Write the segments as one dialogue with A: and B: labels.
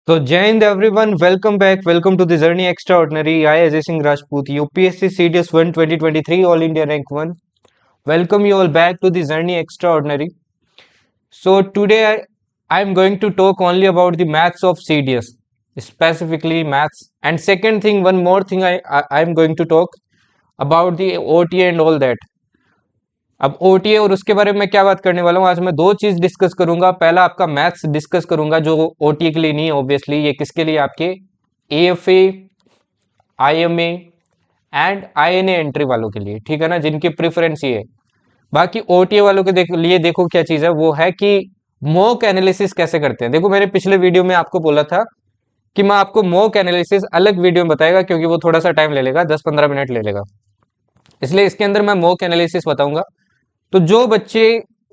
A: So, Jai Hind everyone, welcome back. Welcome to the Journey Extraordinary. I, Ajay Singh Rajput, UPSC CDS 1 2023, All India Rank 1. Welcome you all back to the Journey Extraordinary. So, today I am going to talk only about the maths of CDS, specifically maths. And second thing, one more thing, I am going to talk about the OTA and all that. अब OTA और उसके बारे में क्या बात करने वाला हूँ आज मैं दो चीज डिस्कस करूंगा। पहला आपका मैथ्स डिस्कस करूंगा जो ओटीए के लिए नहीं है, ऑब्वियसली ये किसके लिए, आपके AFA, IMA and INA entry वालों के लिए, ठीक है ना, जिनकी प्रेफरेंस ये है। बाकी ओटीए वालों के लिए देखो क्या चीज है, वो है कि मॉक एनालिसिस कैसे करते हैं। देखो मैंने पिछले वीडियो में आपको बोला था कि मैं आपको मॉक एनालिसिस अलग वीडियो में बताएगा, क्योंकि वो थोड़ा सा टाइम ले लेगा, 10-15 मिनट ले लेगा, इसलिए इसके अंदर मैं मॉक एनालिसिस बताऊंगा। तो जो बच्चे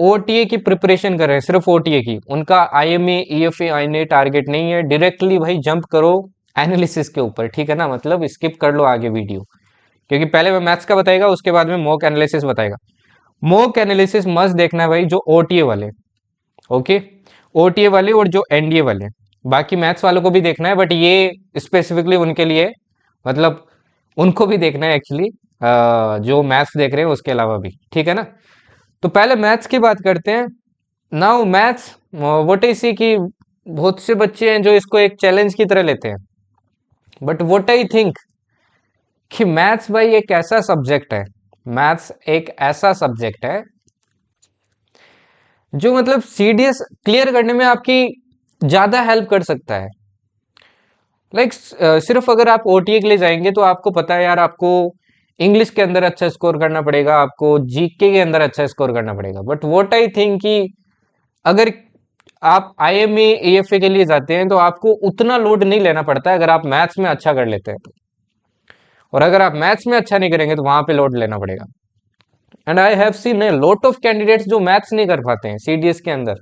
A: ओटीए की प्रिपरेशन कर रहे हैं, सिर्फ ओटीए की, उनका आईएमए ईएफए आईएनए टारगेट नहीं है, डायरेक्टली भाई जंप करो एनालिसिस के ऊपर, ठीक है ना, मतलब स्किप कर लो आगे वीडियो, क्योंकि पहले मैं मैथ्स का बताएगा, उसके बाद में मॉक एनालिसिस बताएगा। मॉक एनालिसिस मस्त देखना है भाई, जो ओटीए वाले, ओके, ओटीए वाले और जो एनडीए वाले, बाकी मैथ्स वालों को भी देखना है, बट ये स्पेसिफिकली उनके लिए, मतलब उनको भी देखना है एक्चुअली, जो मैथ्स देख रहे हैं उसके अलावा भी, ठीक है ना। तो पहले मैथ्स की बात करते हैं। नाउ मैथ्स व्हाट आई सी कि बहुत से बच्चे हैं जो इसको एक चैलेंज की तरह लेते हैं, बट व्हाट आई थिंक कि मैथ्स भाई एक ऐसा सब्जेक्ट है, मैथ्स एक ऐसा सब्जेक्ट है जो मतलब सीडीएस क्लियर करने में आपकी ज्यादा हेल्प कर सकता है। लाइक सिर्फ अगर आप ओटीए के लिए जाएंगे तो आपको पता है यार, आपको इंग्लिश के अंदर अच्छा स्कोर करना पड़ेगा, आपको जीके के अंदर अच्छा स्कोर करना पड़ेगा, बट व्हाट आई थिंक कि अगर आप आईएमए एएफए के लिए जाते हैं तो आपको उतना लोड नहीं लेना पड़ता है, अगर आप मैथ्स में अच्छा कर लेते हैं तो। और अगर आप मैथ्स में अच्छा नहीं करेंगे तो वहां पे लोड लेना पड़ेगा। And I have scene A lot of candidates जो मैथ्स नहीं कर पाते हैं सीडीएस के अंदर।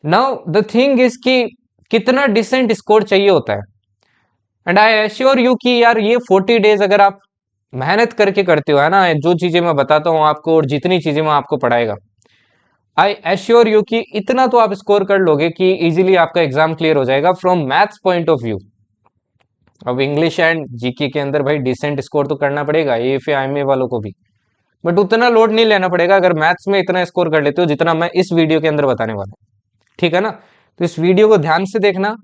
A: नाउ द थिंग इज कि कितना डिसेंट स्कोर चाहिए होता है। एंड आई एश्योर यू कि यार ये 40 डेज अगर आप मेहनत करके करते हो, है ना, जो चीजें मैं बताता हूँ आपको और जितनी चीजें मैं आपको पढ़ाएगा, आई एश्योर यू कि इतना तो आप स्कोर कर लोगे कि इजीली आपका एग्जाम क्लियर हो जाएगा from maths point of view. अब इंग्लिश एंड जीके के अंदर भाई डिसेंट स्कोर तो करना पड़ेगा, एएफए आईएमए वालों को भी, बट उतना लोड नहीं लेना पड़ेगा अगर मैथ्स में इतना स्कोर कर लेते हो जितना मैं इस वीडियो के अंदर बताने वाला हूँ, ठीक है ना। तो इस वीडियो को ध्यान से देखना,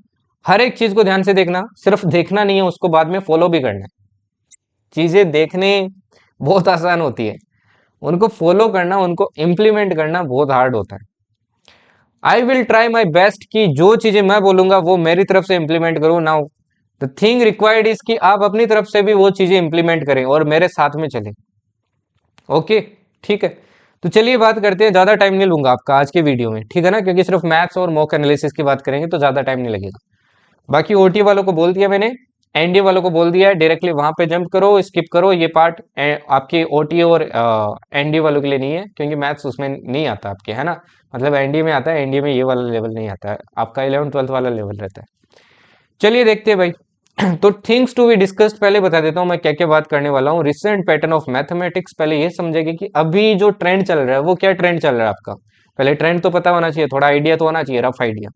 A: हर एक चीज को ध्यान से देखना, सिर्फ देखना नहीं है, उसको बाद में फॉलो भी करना है। चीजें देखने बहुत आसान होती है, उनको फॉलो करना, उनको इम्प्लीमेंट करना बहुत हार्ड होता है। I will try my best कि जो चीजें मैं बोलूंगा वो मेरी तरफ से इम्प्लीमेंट करूँ। Now the thing required is कि आप अपनी तरफ से भी वो चीजें इम्प्लीमेंट करें और मेरे साथ में चलें, ओके, ठीक है। तो चलिए बात करते हैं, ज्यादा टाइम नहीं लूंगा आपका आज के वीडियो में, ठीक है ना, क्योंकि सिर्फ मैथ्स और मॉक एनालिसिस की बात करेंगे तो ज्यादा टाइम नहीं लगेगा। बाकी ओटी वालों को बोल दिया मैंने, एनडीए वालों को बोल दिया है, डायरेक्टली वहां पे जंप करो, स्किप करो, ये पार्ट आपके ओटी और एनडीए वालों के लिए नहीं है, क्योंकि मैथ्स उसमें नहीं आता आपके, है ना, मतलब एनडीए में आता है, एनडीए में ये वाला लेवल नहीं आता है, आपका 11th-12th वाला लेवल रहता है। चलिए देखते हैं भाई। तो थिंग्स टू बी डिस्कस्ड पहले बता देता हूँ मैं क्या क्या बात करने वाला हूँ। रिसेंट पैटर्न ऑफ मैथमेटिक्स, पहले ये समझेंगे कि अभी जो ट्रेंड चल रहा है वो क्या ट्रेंड चल रहा है आपका, पहले ट्रेंड तो पता होना चाहिए, थोड़ा आइडिया तो होना चाहिए, रफ आइडिया।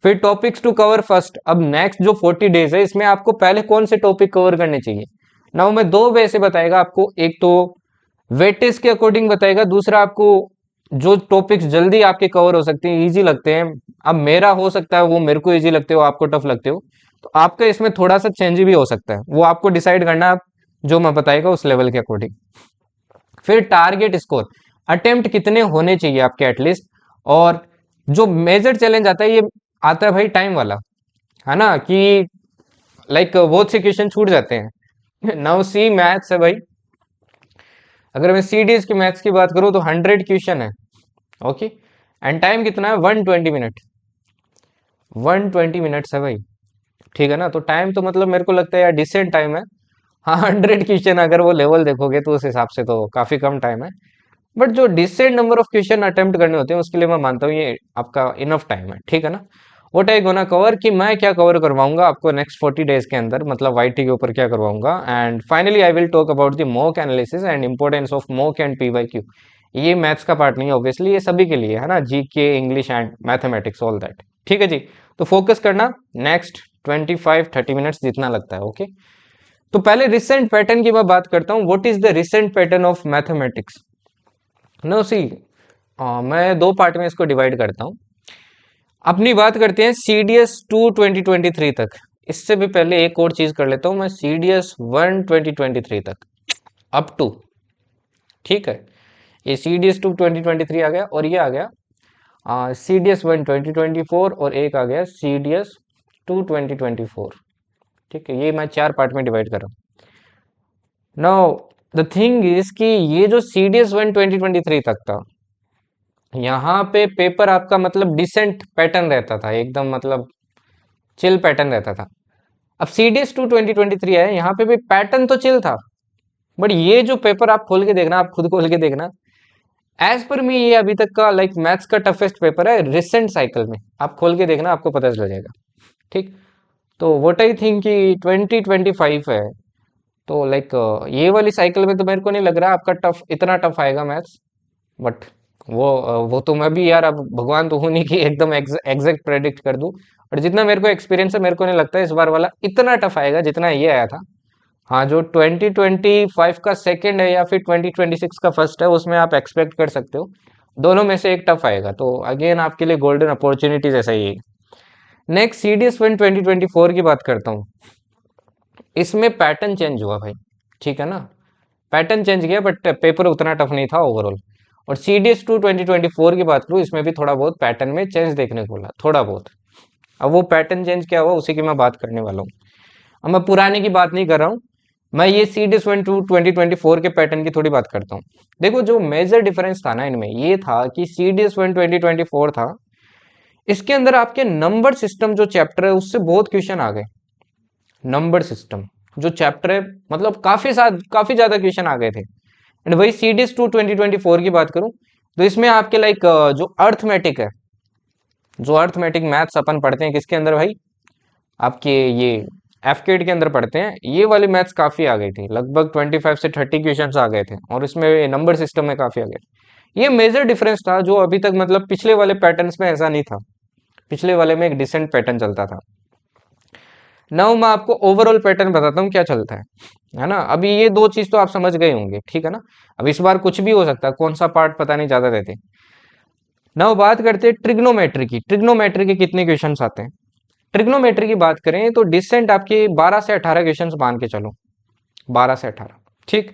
A: फिर टॉपिक्स टू कवर फर्स्ट, अब नेक्स्ट जो 40 डेज है इसमें आपको पहले कौन से टॉपिक कवर करने चाहिए। ना मैं दो वे से बताएगा आपको, एक तो वेटेज के अकॉर्डिंग बताएगा, दूसरा आपको जो टॉपिक्स जल्दी आपके कवर हो सकते हैं, इजी लगते हैं। अब मेरा हो सकता है वो मेरे को इजी लगते हो, आपको टफ लगते हो, तो आपका इसमें थोड़ा सा चेंज भी हो सकता है, वो आपको डिसाइड करना है, जो मैं बताएगा उस लेवल के अकॉर्डिंग। फिर टारगेट स्कोर, अटेम्प्ट कितने होने चाहिए आपके एटलीस्ट। और जो मेजर चैलेंज आता है, ये आता है भाई टाइम वाला, है ना, कि लाइक बहुत से क्वेश्चन छूट जाते हैं। नाउ सी मैथ्स है भाई, अगर मैं सीडीएस की मैथ्स की बात करूं तो 100 क्वेश्चन है, ओके, एंड टाइम कितना है, 120 मिनट, 120 मिनट्स है भाई, ठीक है ना। तो टाइम तो मतलब मेरे को लगता है यार डिसेंट टाइम है। हाँ, 100 क्वेश्चन अगर वो लेवल देखोगे तो उस हिसाब से तो काफी कम टाइम है, बट जो decent number of question attempt करने होते हैं उसके लिए मैं मानता हूँ ये आपका इनफ टाइम है, ठीक है ना। व्हाट आई गोना कवर, कि मैं क्या कवर करवाऊंगा आपको नेक्स्ट 40 डेज के अंदर, मतलब वाईटी के ऊपर क्या करवाऊंगा। And finally I will talk about the mock analysis and importance of mock and PYQ. ये मैथ्स का पार्ट नहीं है, ऑब्वियसली ये सभी के लिए है ना, GK English and mathematics all that, ठीक है जी। तो फोकस करना नेक्स्ट 25-30 मिनट्स जितना लगता है। ओके, तो पहले रिसेंट पैटर्न की मैं बात करता हूँ। What is the recent pattern of mathematics? No see, मैं दो पार्ट में इसको डिवाइड करता हूँ। अपनी बात करते हैं CDS 2 2023 तक। इससे भी पहले एक और चीज कर लेता हूँ मैं, CDS 1 2023 तक अप टू, ठीक है। ये CDS 2 2023 आ गया, और ये आ गया CDS 1 2024, और एक आ गया CDS 2 2024। ठीक है, ये मैं चार पार्ट में डिवाइड कर रहा हूँ। नाउ द थिंग इज कि ये जो CDS 1 2023 तक था, यहाँ पे पेपर आपका मतलब डिसेंट पैटर्न रहता था, एकदम मतलब चिल पैटर्न रहता था। अब CDS 2 2023 है, यहाँ पे भी पैटर्न तो चिल था, बट ये जो पेपर आप खोल के देखना, आप खुद खोल के देखना, एज पर मी ये अभी तक का लाइक मैथ्स का टफेस्ट पेपर है रिसेंट साइकिल में। आप खोल के देखना, आपको पता चल जाएगा। ठीक, तो व्हाट आई थिंक कि 2025 है, तो लाइक ये वाली साइकिल में तो मेरे को नहीं लग रहा आपका टफ, इतना टफ आएगा मैथ्स। बट वो तो मैं भी यार, अब भगवान तो हूं नहीं कि एकदम एग्जैक्ट प्रेडिक्ट कर दूं। बट जितना मेरे को एक्सपीरियंस है, मेरे को नहीं लगता इस बार वाला इतना टफ आएगा जितना ये आया था। हाँ, जो 2025 का सेकंड है या फिर 2026 का फर्स्ट है, उसमें आप एक्सपेक्ट कर सकते हो दोनों में से एक टफ आएगा। तो अगेन आपके लिए गोल्डन अपॉर्चुनिटीज ऐसा ही है। नेक्स्ट CDS 1 2024 की बात करता हूँ। इसमें पैटर्न चेंज हुआ भाई, ठीक है ना, पैटर्न चेंज किया, बट पेपर उतना टफ नहीं था ओवरऑल। और CDS 2 2024 की बात करूँ, इसमें भी थोड़ा बहुत पैटर्न में चेंज देखने को मिला, थोड़ा बहुत। अब वो पैटर्न चेंज क्या हुआ, उसी की मैं बात करने वाला हूँ। अब मैं पुराने की बात नहीं कर रहा हूँ, मैं ये CDS 1 2 2024 के पैटर्न की थोड़ी बात करता हूँ। देखो, जो मेजर डिफरेंस था ना इनमें, ये था कि CDS 1 2024 था, इसके अंदर आपके नंबर सिस्टम जो चैप्टर है उससे बहुत क्वेश्चन आ गए। नंबर सिस्टम जो चैप्टर है, मतलब काफी ज्यादा क्वेश्चन आ गए थे। एंड वही CDS 2 2024 की बात करूं, तो इसमें आपके लाइक जो अर्थमेटिक है, जो अर्थमेटिक मैथ्स अपन पढ़ते हैं किसके अंदर भाई, आपके ये एफकेड के अंदर पढ़ते हैं, ये वाली मैथ्स काफी आ गई थी, लगभग 25 से 30 क्वेश्चंस आ गए थे, और इसमें नंबर सिस्टम में काफी आ गए। ये मेजर डिफरेंस था, जो अभी तक मतलब पिछले वाले पैटर्न्स में ऐसा नहीं था। पिछले वाले में एक डिसेंट पैटर्न चलता था। नाउ मैं आपको ओवरऑल पैटर्न बताता हूँ क्या चलता है ना। अभी ये दो चीज तो आप समझ गए होंगे, ठीक है ना। अब इस बार कुछ भी हो सकता है, कौन सा पार्ट पता नहीं ज्यादा रहते। नाउ बात करते हैं ट्रिग्नोमेट्री की। ट्रिग्नोमेट्री के कितने क्वेश्चंस आते हैं? ट्रिग्नोमेट्री की बात करें तो डिसेंट आपके 12 से 18 क्वेश्चंस मान के चलो, 12 से 18। ठीक,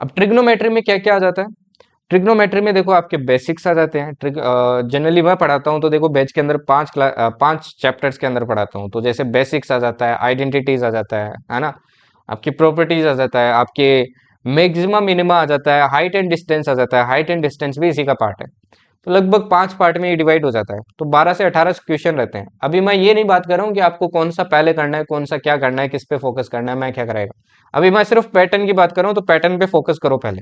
A: अब ट्रिग्नोमेट्री में क्या क्या आ जाता है? ट्रिग्नोमेट्री में देखो आपके बेसिक्स आ जाते हैं। जनरली मैं पढ़ाता हूँ तो देखो बैच के अंदर 5 चैप्टर्स के अंदर पढ़ाता हूँ, तो जैसे बेसिक्स आ जाता है, आइडेंटिटीज आ जाता है ना, आपकी प्रॉपर्टीज आ जाता है, आपके मैक्सिमा मिनिमा आ जाता है, हाइट एंड डिस्टेंस आ जाता है। हाइट एंड डिस्टेंस भी इसी का पार्ट है। तो लगभग 5 पार्ट में ये डिवाइड हो जाता है, तो 12 से 18 क्वेश्चन रहते हैं। अभी मैं ये नहीं बात कर रहा हूँ कि आपको कौन सा पहले करना है, कौन सा क्या करना है, किस पे फोकस करना है, मैं क्या कराएगा। अभी मैं सिर्फ पैटर्न की बात कर रहा हूँ, तो पैटर्न पे फोकस करो पहले।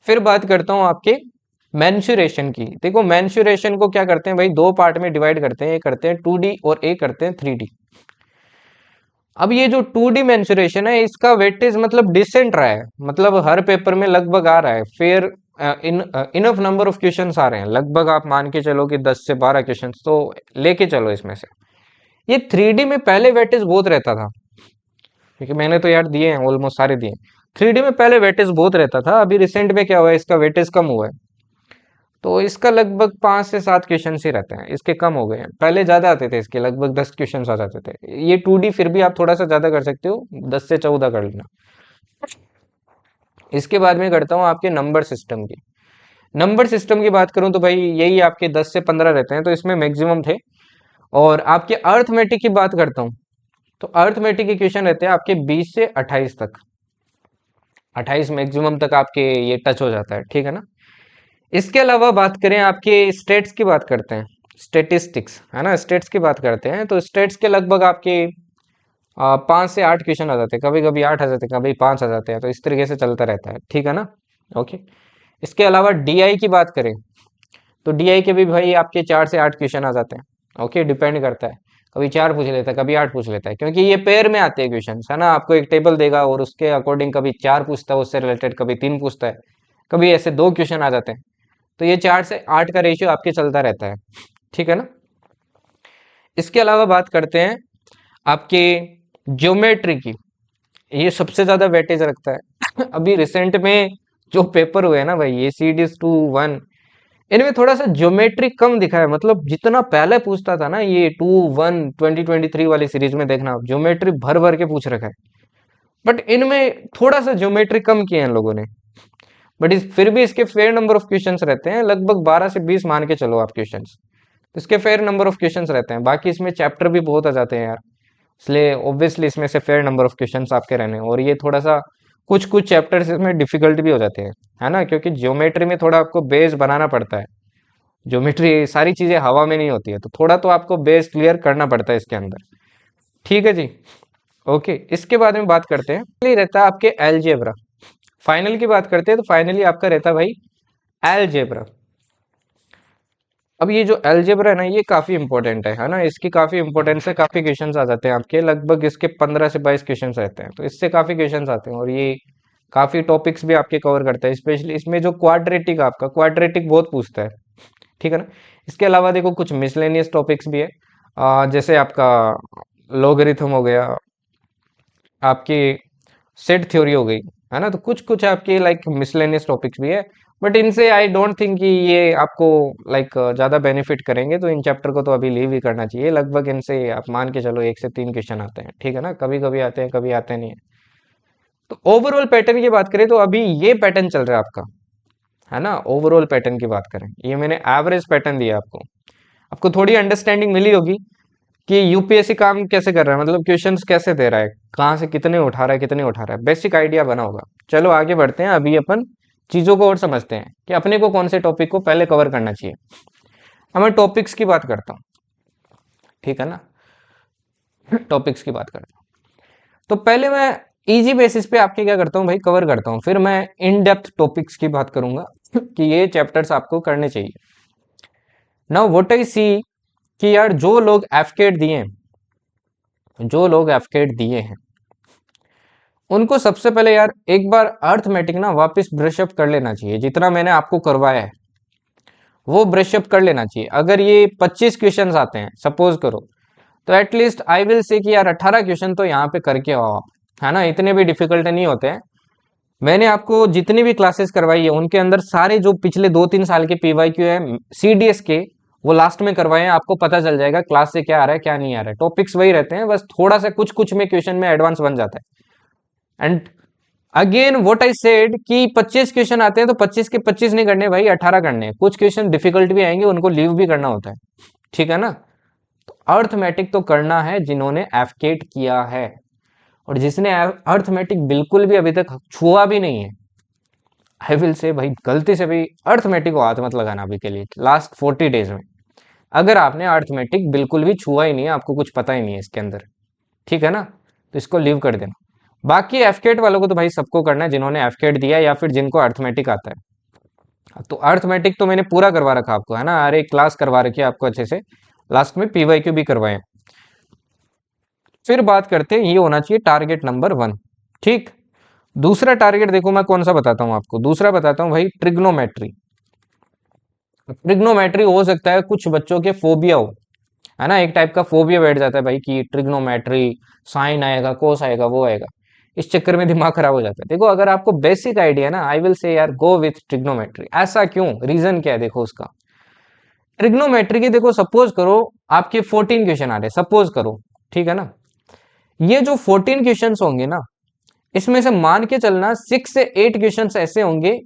A: फिर बात करता हूँ आपके मेंसुरेशन की। देखो, मेंसुरेशन को क्या करते हैं भाई, दो पार्ट में डिवाइड करते हैं, एक करते हैं 2D और एक करते हैं 3D। अब ये जो 2D मेंसुरेशन है, इसका वेटेज मतलब डिसेंट रहा है, मतलब हर पेपर में लगभग आ रहा है, fair enough number of questions आ रहे हैं। लगभग आप मान के चलो कि 10 से 12 क्वेश्चंस तो लेके चलो इसमें से। ये 3D में पहले वेटेज बहुत रहता था, क्योंकि मैंने तो यार दिए हैं, ऑलमोस्ट सारे दिए। 3D में पहले वेटेज बहुत रहता था, अभी रिसेंट में क्या हुआ है, इसका वेटेज कम हुआ है। तो इसका लगभग 5 से 7 क्वेश्चन ही रहते हैं, इसके कम हो गए हैं। पहले ज्यादा आते थे इसके, लगभग 10 क्वेश्चन आ जाते थे। ये 2D फिर भी आप थोड़ा सा ज्यादा कर सकते हो, 10 से 14 कर लेना। इसके बाद में करता हूँ आपके नंबर सिस्टम की। नंबर सिस्टम की बात करूं तो भाई यही आपके 10 से 15 रहते हैं, तो इसमें मैक्सिमम थे। और आपके अर्थमेटिक की बात करता हूँ, तो अर्थमेटिक के क्वेश्चन रहते हैं आपके 20 से 28 तक। 28 मैक्सिमम तक आपके ये टच हो जाता है, ठीक है ना। इसके अलावा बात करें आपके स्टेट्स की, बात करते हैं स्टेटिस्टिक्स, है ना, स्टेट्स की बात करते हैं, तो स्टेट्स के लगभग आपके 5 से 8 क्वेश्चन आ जाते हैं, कभी कभी 8 आ जाते हैं, कभी 5 आ जाते हैं, तो इस तरीके से चलता रहता है, ठीक है ना। ओके, इसके अलावा DI की बात करें, तो DI के भी भाई आपके 4 से 8 क्वेश्चन आ जाते हैं। ओके, डिपेंड करता है, कभी 4 पूछ लेता है, कभी 8 पूछ लेता है, क्योंकि ये पेयर में आते हैं क्वेश्चन, है ना। आपको एक टेबल देगा और उसके अकॉर्डिंग कभी 4 पूछता है उससे रिलेटेड, कभी 3 पूछता है, कभी ऐसे 2 क्वेश्चन आ जाते हैं। तो ये 4 से 8 का रेशियो आपके चलता रहता है, ठीक है ना। इसके अलावा बात करते हैं आपके ज्योमेट्री की। ये सबसे ज्यादा वेटेज रखता है अभी रिसेंट में जो पेपर हुए हैं ना भाई, ये CDS 2 1, इनमें थोड़ा सा ज्योमेट्री कम दिखा है। मतलब जितना पहले पूछता था ना, ये 2 1 2023 वाली सीरीज में देखना आप, ज्योमेट्री भर भर के पूछ रखा है। बट इनमें थोड़ा सा ज्योमेट्री कम किए हैं इन लोगों ने। बट फिर भी इसके फेयर नंबर ऑफ क्वेश्चंस रहते हैं, लगभग 12 से 20 मान के चलो आप क्वेश्चंस। तो इसके फेयर नंबर ऑफ क्वेश्चंस रहते हैं। बाकी इसमें चैप्टर भी बहुत आ जाते हैं यार, इसलिए ऑब्वियसली इसमें से फेयर नंबर ऑफ क्वेश्चंस आपके रहने हैं। और ये थोड़ा सा कुछ कुछ चैप्टर्स इसमें डिफिकल्ट भी हो जाते हैं, है ना, क्योंकि ज्योमेट्री में थोड़ा आपको बेस बनाना पड़ता है। ज्योमेट्री सारी चीजें हवा में नहीं होती है, तो थोड़ा तो आपको बेस क्लियर करना पड़ता है इसके अंदर। ठीक है जी, ओके। इसके बाद में बात करते हैं, ये रहता है आपके एलजेब्रा। फाइनल की बात करते हैं तो फाइनली आपका रहता है भाई एलजेब्रा। अब ये जो एलजेब्रा है ना, ये काफी इंपॉर्टेंट है ना, इसकी काफी इंपॉर्टेंस है। काफी क्वेश्चंस आ जाते हैं आपके, लगभग इसके 15 से 22 क्वेश्चंस रहते हैं, तो इससे काफी क्वेश्चंस आते हैं। और ये काफी टॉपिक्स भी आपके कवर करता है, स्पेशली इसमें जो क्वाड्रेटिक, आपका क्वाड्रेटिक बहुत पूछता है, ठीक है ना। इसके अलावा देखो कुछ मिसलेनियस टॉपिक्स भी है, जैसे आपका लोगरिथम हो गया, आपकी सेट थ्योरी हो गई, है ना। तो कुछ कुछ आपके लाइक मिसलेनियस टॉपिक्स भी है, बट इनसे आई डोंट थिंक कि ये आपको लाइक ज़्यादा बेनिफिट करेंगे। तो इन चैप्टर को तो अभी लीव ही करना चाहिए। लगभग इनसे आप मान के चलो 1 से 3 क्वेश्चन आते हैं, ठीक है ना। कभी कभी आते हैं, कभी आते नहीं है। तो ओवरऑल पैटर्न की बात करें तो अभी ये पैटर्न चल रहा है आपका, है ना। ओवरऑल पैटर्न की बात करें, ये मैंने एवरेज पैटर्न दिया आपको। आपको थोड़ी अंडरस्टैंडिंग मिली होगी कि यूपीएससी काम कैसे कर रहा है, मतलब क्वेश्चंस कैसे दे रहा है, कहाँ से कितने उठा रहा है, कितने उठा रहा है, बेसिक आइडिया बना होगा। चलो आगे बढ़ते हैं, अभी अपन चीजों को और समझते हैं कि अपने को कौन से टॉपिक को पहले कवर करना चाहिए। अब मैं टॉपिक्स की बात करता हूँ, ठीक है ना। टॉपिक्स की बात करता हूँ, तो पहले मैं इजी बेसिस पे आपके क्या करता हूँ भाई, कवर करता हूँ। फिर मैं इन डेप्थ टॉपिक्स की बात करूंगा कि ये चैप्टर्स आपको करने चाहिए। नाउ व्हाट आई सी कि यार जो लोग एफकेट दिए हैं, जो लोग एफकेट दिए हैं, उनको सबसे पहले यार एक बार अर्थमेटिक ना वापस ब्रशअप कर लेना चाहिए। जितना मैंने आपको करवाया है वो ब्रशअप कर लेना चाहिए। अगर ये 25 क्वेश्चंस आते हैं सपोज करो, तो एटलीस्ट आई विल से कि यार 18 क्वेश्चन तो यहाँ पे करके आओ आप, है ना। इतने भी डिफिकल्ट नहीं होते हैं। मैंने आपको जितनी भी क्लासेस करवाई है उनके अंदर सारे जो पिछले 2 3 साल के पीवाईक्यू है सीडीएस के, वो लास्ट में करवाए हैं। आपको पता चल जाएगा क्लास से क्या आ रहा है क्या नहीं आ रहा है। टॉपिक्स वही रहते हैं, बस थोड़ा सा कुछ कुछ में क्वेश्चन में एडवांस बन जाता है। And again what I said कि 25 क्वेश्चन आते हैं तो 25 के 25 नहीं करने भाई, 18 करने हैं। कुछ क्वेश्चन डिफिकल्ट भी आएंगे, उनको लीव भी करना होता है, ठीक है ना। तो अर्थमेटिक तो करना है जिन्होंने एफकेट किया है, और जिसने अर्थमेटिक बिल्कुल भी अभी तक छुआ भी नहीं है, आई विल से भाई गलती से भी अर्थमेटिक को हाथ मत लगाना अभी के लिए, लास्ट 40 डेज में। अगर आपने अर्थमेटिक बिल्कुल भी छुआ ही नहीं है, आपको कुछ पता ही नहीं है इसके अंदर, ठीक है ना, तो इसको लीव कर देना। बाकी एफकेट वालों को तो भाई सबको करना है, जिन्होंने एफकेट दिया या फिर जिनको अर्थमेटिक आता है। तो अर्थमेटिक तो मैंने पूरा करवा रखा आपको, है ना। अरे क्लास करवा रखी है आपको अच्छे से, लास्ट में पीवाईक्यू भी करवाए। फिर बात करते हैं, ये होना चाहिए टारगेट नंबर 1, ठीक। दूसरा टारगेट देखो मैं कौन सा बताता हूँ आपको, दूसरा बताता हूँ भाई ट्रिग्नोमेट्री। ट्रिग्नोमेट्री हो सकता है कुछ बच्चों के फोबिया हो, है ना। एक टाइप का फोबिया बैठ जाता है भाई कि ट्रिग्नोमेट्री, साइन आएगा, कोस आएगा, वो आएगा। इस चक्कर में दिमाग खराब हो जाता है। देखो अगर आपको बेसिक आइडिया ना, आई विल से यार गो विथ ट्रिग्नोमेट्री। ऐसा क्यों, रीजन क्या है देखो उसका। ट्रिग्नोमेट्री की देखो, सपोज करो आपके 14 क्वेश्चन आ रहे, सपोज करो, ठीक है ना। ये जो 14 क्वेश्चन होंगे ना, इसमें से मान के चलना 6 से 8 क्वेश्चन ऐसे होंगे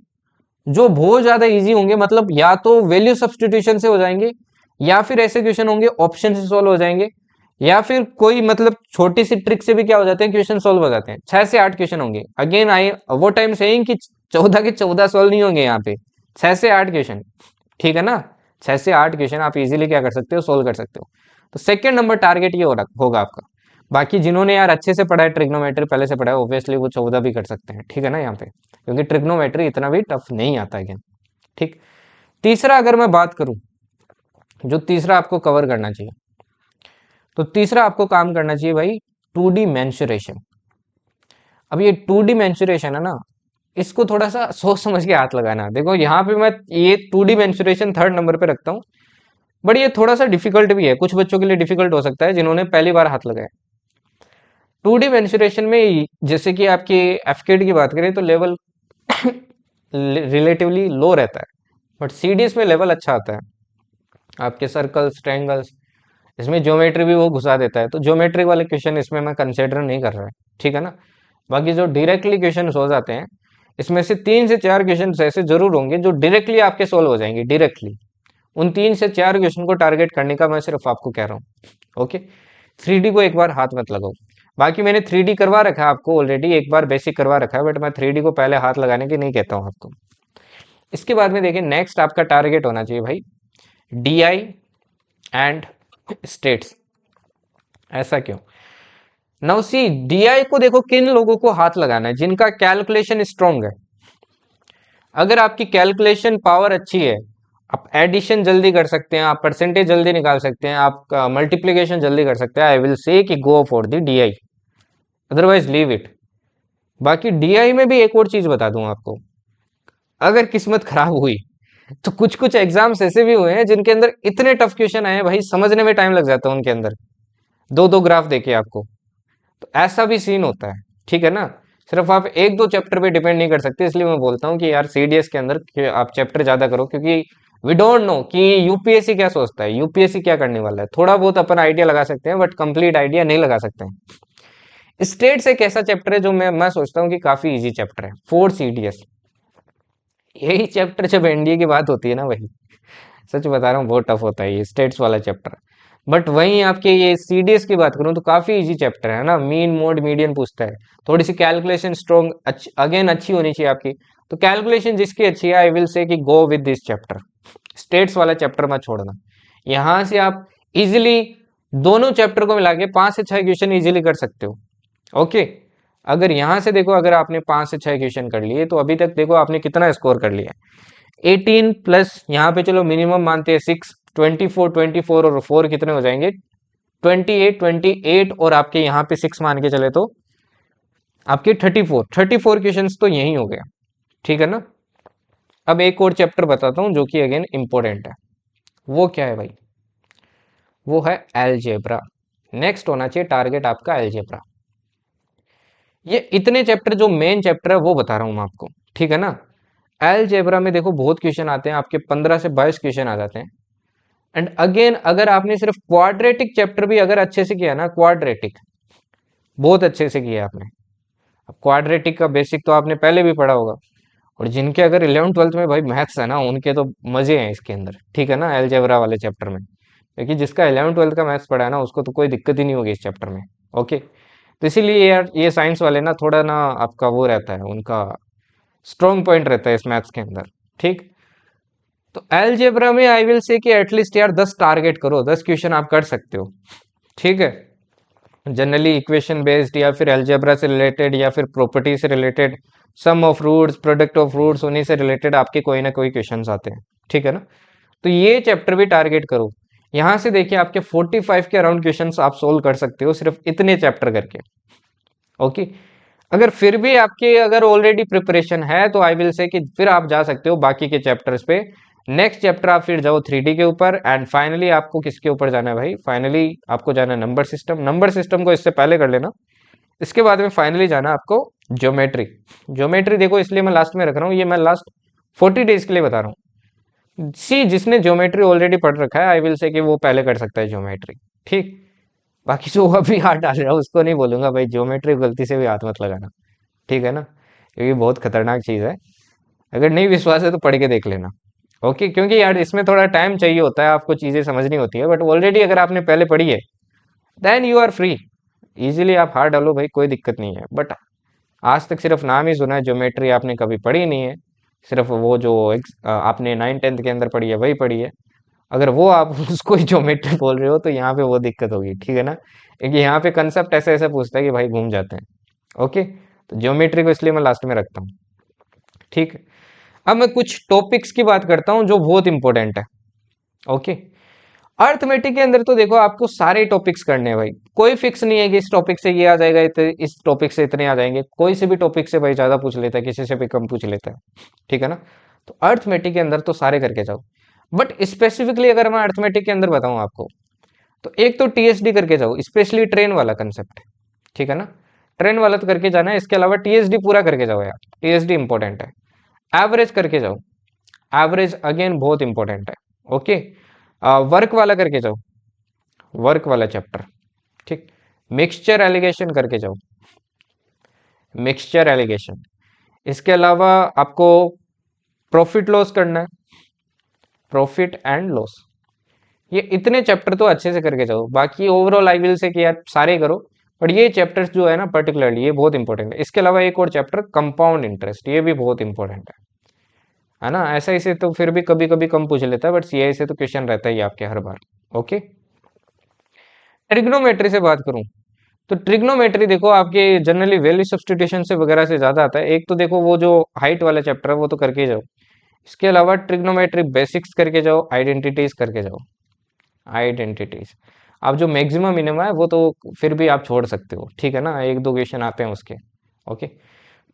A: जो बहुत ज्यादा इजी होंगे। मतलब या तो वैल्यू सब्स्टिट्यूशन से हो जाएंगे, या फिर ऐसे क्वेश्चन होंगे ऑप्शन से सॉल्व हो जाएंगे, या फिर कोई मतलब छोटी सी ट्रिक से भी क्या हो जाते हैं, क्वेश्चन सॉल्व हो जाते हैं। 6 से 8 क्वेश्चन होंगे। अगेन आई वो टाइम सेइंग कि 14 के 14 सॉल्व नहीं होंगे यहाँ पे, 6 से 8 क्वेश्चन, ठीक है ना। 6 से 8 क्वेश्चन आप इजीली क्या कर सकते हो, सोल्व कर सकते हो। तो सेकेंड नंबर टारगेट ये होगा आपका। बाकी जिन्होंने यार अच्छे से पढ़ा है, ट्रिग्नोमेट्री पहले से पढ़ा है, ऑब्वियसली वो 14 भी कर सकते हैं, ठीक है ना यहाँ पे, क्योंकि ट्रिग्नोमेट्री इतना भी टफ नहीं आता है, ठीक। तीसरा अगर मैं बात करूं, जो तीसरा आपको कवर करना चाहिए, तो तीसरा आपको काम करना चाहिए भाई 2D मेंसुरेशन। अब ये 2D मेंसुरेशन है ना, इसको थोड़ा सा सोच समझ के हाथ लगाना। देखो यहाँ पे मैं ये 2D मेंसुरेशन थर्ड नंबर पे रखता हूँ, बट ये थोड़ा सा डिफिकल्ट भी है, कुछ बच्चों के लिए डिफिकल्ट हो सकता है जिन्होंने पहली बार हाथ लगाया। 2D मेंसुरेशन में जैसे कि आपकी एफकेट की बात करें तो लेवल रिलेटिवली लो रहता है, बट सीडीएस में लेवल अच्छा आता है। आपके सर्कल्स, ट्रायंगल्स, इसमें ज्योमेट्री भी वो घुसा देता है, तो ज्योमेट्री वाले क्वेश्चन इसमें मैं कंसिडर नहीं कर रहा है, ठीक है ना। बाकी जो डायरेक्टली क्वेश्चन हो जाते हैं, इसमें से 3 से 4 क्वेश्चन ऐसे जरूर होंगे जो डायरेक्टली आपके सोल्व हो जाएंगे डायरेक्टली। उन 3 से 4 क्वेश्चन को टारगेट करने का मैं सिर्फ आपको कह रहा हूँ। ओके, 3D को एक बार हाथ मत लगाओ। बाकी मैंने 3D करवा रखा है आपको ऑलरेडी, एक बार बेसिक करवा रखा है, बट मैं 3D को पहले हाथ लगाने की नहीं कहता हूँ आपको। इसके बाद में देखिए नेक्स्ट आपका टारगेट होना चाहिए भाई DI एंड स्टेट्स। ऐसा क्यों? नाउ सी, DI को देखो किन लोगों को हाथ लगाना है, जिनका कैलकुलेशन स्ट्रांग है। अगर आपकी कैलकुलेशन पावर अच्छी है, आप एडिशन जल्दी कर सकते हैं, आप परसेंटेज जल्दी निकाल सकते हैं, आप मल्टीप्लीकेशन जल्दी कर सकते हैं, आई विल से कि go for the DI, otherwise leave it. बाकी DI में भी एक और चीज बता दूं आपको, अगर किस्मत खराब हुई तो कुछ कुछ एग्जाम्स ऐसे भी हुए हैं जिनके अंदर इतने टफ क्वेश्चन आए हैं भाई, समझने में टाइम लग जाता है उनके अंदर, दो दो ग्राफ देके आपको। तो ऐसा भी सीन होता है, ठीक है ना। सिर्फ आप एक दो चैप्टर पे डिपेंड नहीं कर सकते, इसलिए मैं बोलता हूँ कि यार सीडीएस के अंदर आप चैप्टर ज्यादा करो, क्योंकि वी डोंट नो कि यूपीएससी क्या सोचता है, यूपीएससी क्या करने वाला है। थोड़ा बहुत अपन आइडिया लगा सकते हैं, बट कंप्लीट आइडिया नहीं लगा सकते हैं। स्टेट्स एक ऐसा चैप्टर है जो मैं सोचता हूँ कि काफी इजी चैप्टर है फॉर सीडीएस। यही चैप्टर जब एनडीए की बात होती है ना भाई, सच बता रहा हूँ बहुत टफ होता है ये स्टेट्स वाला चैप्टर। बट वहीं आपके ये सीडीएस की बात करूँ तो काफी इजी चैप्टर है ना, मीन मोड मीडियन पूछता है, थोड़ी सी कैलकुलेशन स्ट्रॉन्ग अगेन अच्छी होनी चाहिए आपकी। तो कैलकुलेशन जिसकी अच्छी है, आई विल से कि go with this chapter. States वाला चैप्टर मत छोड़ना, यहाँ से आप इजिली दोनों चैप्टर को मिला के 5 से 6 क्वेश्चन इजिली कर सकते हो। ओके, अगर यहाँ से देखो, अगर आपने 5 से 6 क्वेश्चन कर लिए तो अभी तक देखो आपने कितना स्कोर कर लिया, 18 प्लस यहाँ पे चलो मिनिमम मानते हैं 6, 24 और 4 कितने हो जाएंगे, 28 और आपके यहाँ पे 6 मान के चले तो आपके 34 क्वेश्चन तो यही हो गया, ठीक है ना। अब एक और चैप्टर बताता हूँ जो कि अगेन इंपॉर्टेंट है, वो क्या है भाई, वो है अलजेब्रा। नेक्स्ट होना चाहिए टारगेट आपका अलजेब्रा। ये इतने चैप्टर जो मेन चैप्टर है वो बता रहा हूँ मैं आपको, ठीक है ना। अलजेब्रा में देखो बहुत क्वेश्चन आते हैं आपके, 15 से 22 क्वेश्चन आ जाते हैं। एंड अगेन अगर आपने सिर्फ क्वाड्रेटिक चैप्टर भी अगर अच्छे से किया ना, क्वाड्रेटिक बहुत अच्छे से किया आपने, अब क्वाड्रेटिक का बेसिक तो आपने पहले भी पढ़ा होगा। और जिनके अगर 11th 12th में भाई मैथ्स है ना, उनके तो मजे हैं इसके अंदर, ठीक है ना, अलजेब्रा वाले चैप्टर में। क्योंकि जिसका 11th 12th का मैथ्स पढ़ा है ना, उसको तो कोई दिक्कत ही नहीं होगी इस चैप्टर में। ओके, तो इसीलिए यार ये साइंस वाले ना थोड़ा ना आपका वो रहता है, उनका स्ट्रॉन्ग पॉइंट रहता है इस मैथ्स के अंदर, ठीक। तो अलजेब्रा में आई विल से कि एटलीस्ट यार 10 टारगेट करो, 10 क्वेश्चन आप कर सकते हो, ठीक है। जनरली इक्वेशन बेस्ड या फिर अलजेब्रा से रिलेटेड या फिर प्रॉपर्टी से related, sum of roots, product of roots, उन्हीं से रिलेटेड आपके कोई ना कोई क्वेश्चंस आते हैं, ठीक है ना। तो ये चैप्टर भी टारगेट करो। यहाँ से देखिए आपके 45 के अराउंड क्वेश्चंस आप सोल्व कर सकते हो सिर्फ इतने चैप्टर करके। ओके, अगर फिर भी आपके अगर ऑलरेडी प्रिपरेशन है तो आई विल से कि फिर आप जा सकते हो बाकी के चैप्टर्स पे। नेक्स्ट चैप्टर आप फिर जाओ 3D के ऊपर, एंड फाइनली आपको किसके ऊपर जाना है भाई, फाइनली आपको जाना है नंबर सिस्टम। नंबर सिस्टम को इससे पहले कर लेना, इसके बाद में फाइनली जाना आपको ज्योमेट्री। ज्योमेट्री देखो इसलिए मैं लास्ट में रख रहा हूँ, ये मैं लास्ट 40 डेज के लिए बता रहा हूँ। सी, जिसने ज्योमेट्री ऑलरेडी पढ़ रखा है आई विल से कि वो पहले कर सकता है ज्योमेट्री, ठीक। बाकी जो अभी हाथ डाल रहा है उसको नहीं बोलूंगा भाई ज्योमेट्री गलती से भी हाथ मत लगाना, ठीक है ना, क्योंकि बहुत खतरनाक चीज है। अगर नहीं विश्वास है तो पढ़ के देख लेना। ओके, क्योंकि यार इसमें थोड़ा टाइम चाहिए होता है, आपको चीजें समझनी होती है, बट ऑलरेडी अगर आपने पहले पढ़ी है then you are free, easily आप हाथ डालो भाई, कोई दिक्कत नहीं है। बट आज तक सिर्फ नाम ही सुना है, ज्योमेट्री आपने कभी पढ़ी नहीं है, सिर्फ वो जो आपने 9th 10th के अंदर पढ़ी है वही पढ़ी है। अगर वो आप उसको ही ज्योमेट्री बोल रहे हो तो यहाँ पे वो दिक्कत होगी, ठीक है ना, क्योंकि यहाँ पे कंसेप्ट ऐसे ऐसे पूछता है कि भाई घूम जाते हैं। ओके, तो ज्योमेट्री को इसलिए मैं लास्ट में रखता हूँ, ठीक है। अब मैं कुछ टॉपिक्स की बात करता हूँ जो बहुत इंपॉर्टेंट है। ओके, अर्थमेटिक के अंदर तो देखो आपको सारे टॉपिक्स करने हैं भाई, कोई फिक्स नहीं है कि इस टॉपिक से ये आ जाएगा, इस टॉपिक से इतने आ जाएंगे, कोई से भी टॉपिक से भाई ज्यादा पूछ लेता है, किसी से भी कम पूछ लेता है, ठीक है ना। तो अर्थमेटिक के अंदर तो सारे करके जाओ। बट स्पेसिफिकली अगर मैं अर्थमेटिक के अंदर बताऊं आपको, तो एक तो टीएसडी करके जाओ, स्पेशली ट्रेन वाला कंसेप्ट, ठीक है ना, ट्रेन वाला तो करके जाना है, इसके अलावा टीएसडी पूरा करके जाओ यार, टीएसडी इंपॉर्टेंट है। एवरेज करके जाओ, एवरेज अगेन बहुत इंपॉर्टेंट है। ओके, वर्क वाला करके जाओ, वर्क वाला चैप्टर, ठीक। मिक्सचर एलिगेशन करके जाओ, मिक्सचर एलिगेशन। इसके अलावा आपको प्रॉफिट लॉस करना है, प्रॉफिट एंड लॉस। ये इतने चैप्टर तो अच्छे से करके जाओ, बाकी ओवरऑल आई विल से कि यार सारे करो, बट ये चैप्टर्स जो है ना पर्टिकुलरली ये बहुत इंपॉर्टेंट है। इसके अलावा एक और चैप्टर कंपाउंड इंटरेस्ट, ये भी बहुत इंपॉर्टेंट है ना। ऐसा इसे तो फिर भी कभी कभी कम पूछ लेता है, बट सीआई से तो क्वेश्चन रहता ही आपके हर बार। ओके, ट्रिग्नोमेट्री से बात करूं, तो ट्रिग्नोमेट्री देखो आपके जनरली वैल्यू सब्स्टिट्यूशन से वगैरह से ज्यादा आता है। एक तो देखो वो जो हाइट वाला चैप्टर है वो तो करके जाओ, इसके अलावा ट्रिग्नोमेट्री बेसिक्स करके जाओ, आइडेंटिटीज करके जाओ, आइडेंटिटीज। अब जो मैक्सिमम मिनिमम है वो तो फिर भी आप छोड़ सकते हो, ठीक है ना, एक दो क्वेश्चन आते हैं उसके। ओके,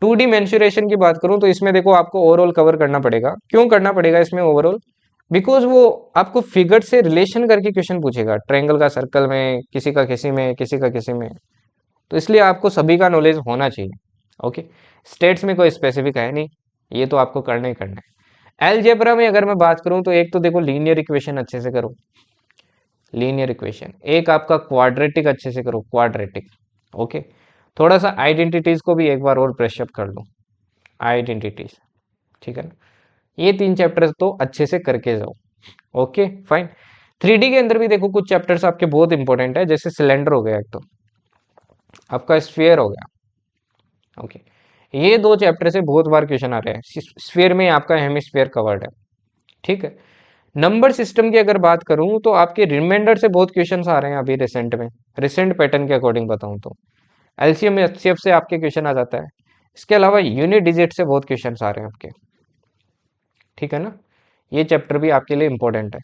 A: 2D मेंसुरेशन की बात करूं तो इसमें देखो आपको ओवरऑल कवर करना पड़ेगा। क्यों करना पड़ेगा इसमें ओवरऑल? बिकॉज वो आपको फिगर से रिलेशन करके क्वेश्चन पूछेगा, ट्रायंगल का सर्कल में, किसी का किसी में, किसी का किसी में, तो इसलिए आपको सभी का नॉलेज होना चाहिए। ओके, स्टेट्स में कोई स्पेसिफिक है नहीं, ये तो आपको करना ही करना है। अलजेब्रा में अगर मैं बात करूं तो एक तो देखो लीनियर इक्वेशन अच्छे से करो, लीनियर इक्वेशन। एक आपका क्वाड्रेटिक अच्छे से करो, क्वाड्रेटिक। ओके, थोड़ा सा आइडेंटिटीज को भी एक बार और ब्रश अप कर लो, आइडेंटिटीज, ठीक है ना। ये 3 चैप्टर्स तो अच्छे से करके जाओ। Okay fine. 3D के अंदर भी देखो कुछ चैप्टर्स आपके बहुत इंपॉर्टेंट है, जैसे सिलेंडर हो गया, एक तो आपका स्फीयर हो गया। ओके, ये 2 चैप्टर से बहुत बार क्वेश्चन आ रहे हैं। स्फीयर में आपका हेमिस्फीयर कवर्ड है, ठीक है। नंबर सिस्टम की अगर बात करूं तो आपके रिमाइंडर से बहुत क्वेश्चंस आ रहे हैं अभी रिसेंट में, रिसेंट पैटर्न के अकॉर्डिंग बताऊं तो एलसीएम एचसीएफ से आपके क्वेश्चन आ जाता है। इसके अलावा यूनिट डिजिट से बहुत क्वेश्चंस आ रहे हैं आपके, ठीक है ना। ये चैप्टर भी आपके लिए इंपॉर्टेंट है।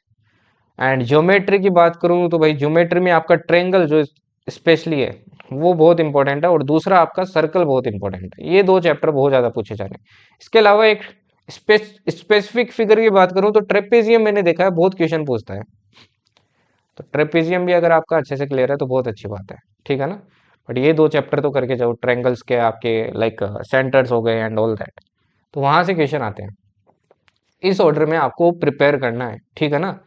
A: एंड ज्योमेट्री की बात करूं तो भाई ज्योमेट्री में आपका ट्रेंगल जो स्पेशली है वो बहुत इंपॉर्टेंट है, और दूसरा आपका सर्कल बहुत इंपॉर्टेंट है। ये 2 चैप्टर बहुत ज्यादा पूछे जा रहे हैं। इसके अलावा एक स्पेसिफिक फिगर की बात करूं तो ट्रेपेजियम मैंने देखा है बहुत क्वेश्चन पूछता है, तो ट्रेपेजियम भी अगर आपका अच्छे से क्लियर है तो बहुत अच्छी बात है, ठीक है ना। बट ये 2 चैप्टर तो करके जाओ, ट्रायंगल्स के आपके लाइक सेंटर्स हो गए एंड ऑल दैट, तो वहां से क्वेश्चन आते हैं। इस ऑर्डर में आपको प्रिपेयर करना है, ठीक है ना,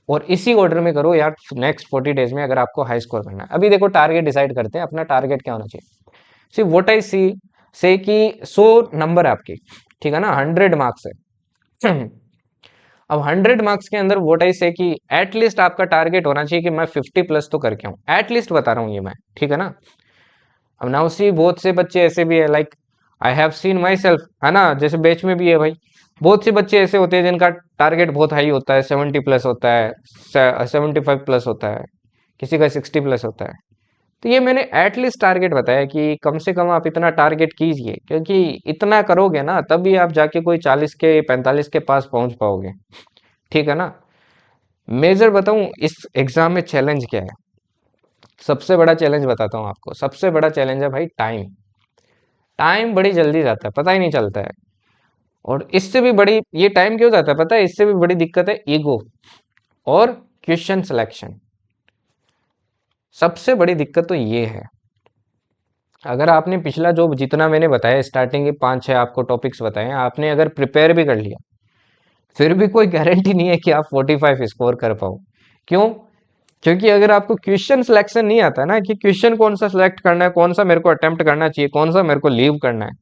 A: और इसी ऑर्डर में करो यार नेक्स्ट 40 डेज में, अगर आपको हाई स्कोर करना है। अभी देखो टारगेट डिसाइड करते हैं, अपना टारगेट क्या होना चाहिए। सी व्हाट आई सी से कि 100 नंबर है आपके, ठीक है ना, 100 मार्क्स है। अब 100 मार्क्स के अंदर व्हाट आई से कि एटलीस्ट आपका टारगेट होना चाहिए कि मैं 50 प्लस तो करके आऊं, एटलीस्ट बता रहा हूं ये मैं, ठीक है ना। अब नाउ सी बहुत से बच्चे ऐसे भी है, like I have seen my self, है ना, जैसे बैच में भी है भाई, बहुत से बच्चे ऐसे होते हैं जिनका टारगेट बहुत हाई होता है, 70 प्लस होता है, 75 प्लस होता है, किसी का 60 प्लस होता है। तो ये मैंने एटलीस्ट टारगेट बताया कि कम से कम आप इतना टारगेट कीजिए, क्योंकि इतना करोगे ना तभी आप जाके कोई 40 के 45 के पास पहुंच पाओगे, ठीक है ना। मेजर बताऊं इस एग्जाम में चैलेंज क्या है, सबसे बड़ा चैलेंज बताता हूँ आपको। सबसे बड़ा चैलेंज है भाई टाइम। टाइम बड़ी जल्दी जाता है, पता ही नहीं चलता है। और इससे भी बड़ी, ये टाइम क्यों जाता है पता है, इससे भी बड़ी दिक्कत है ईगो और क्वेश्चन सिलेक्शन। सबसे बड़ी दिक्कत तो ये है। अगर आपने पिछला जो जितना मैंने बताया स्टार्टिंग के 5-6 आपको टॉपिक्स बताए हैं, आपने अगर प्रिपेयर भी कर लिया, फिर भी कोई गारंटी नहीं है कि आप 45 स्कोर कर पाओ। क्यों? क्योंकि अगर आपको क्वेश्चन सिलेक्शन नहीं आता ना, कि क्वेश्चन कौन सा सिलेक्ट करना है, कौन सा मेरे को अटेम्प्ट करना चाहिए, कौन सा मेरे को लीव करना है,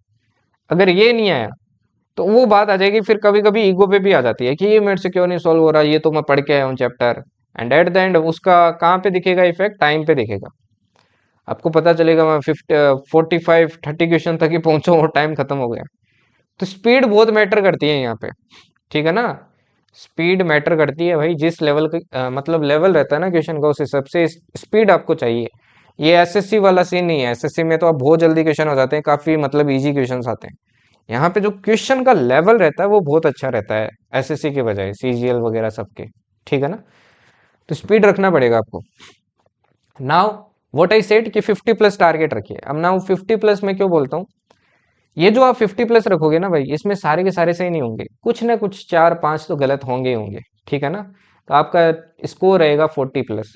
A: अगर ये नहीं आया तो वो बात आ जाएगी, फिर कभी कभी ईगो पे भी आ जाती है कि ये मेरे से क्यों नहीं सॉल्व हो रहा, ये तो मैं पढ़ के आया हूँ chapter. And at the end उसका कहाँ पे दिखेगा इफेक्ट, टाइम पे दिखेगा। आपको पता चलेगा मैं 45-30 क्वेश्चन तक ही पहुंचा और टाइम खत्म हो गया। तो स्पीड बहुत मैटर करती है यहाँ पे, ठीक है ना। स्पीड मैटर करती है भाई, जिस लेवल का मतलब लेवल रहता है ना क्वेश्चन का, उस हिसाब से स्पीड आपको चाहिए। ये एसएससी वाला सीन नहीं है, एसएससी में तो आप बहुत जल्दी क्वेश्चन हो जाते हैं, काफी मतलब इजी क्वेश्चंस आते हैं। यहाँ पे जो क्वेश्चन का लेवल रहता है वो बहुत अच्छा रहता है एसएससी के बजाय, सीजीएल वगैरह सबके, ठीक है ना। तो स्पीड रखना पड़ेगा आपको। नाउ व्हाट आई सेड कि 50 प्लस टारगेट रखिए। अब नाउ 50 प्लस में क्यों बोलता हूँ ये जो आप 50 प्लस रखोगे ना भाई, इसमें सारे के सारे सही नहीं होंगे, कुछ ना कुछ 4-5 तो गलत होंगे ही होंगे, ठीक है ना। तो आपका स्कोर रहेगा 40 प्लस।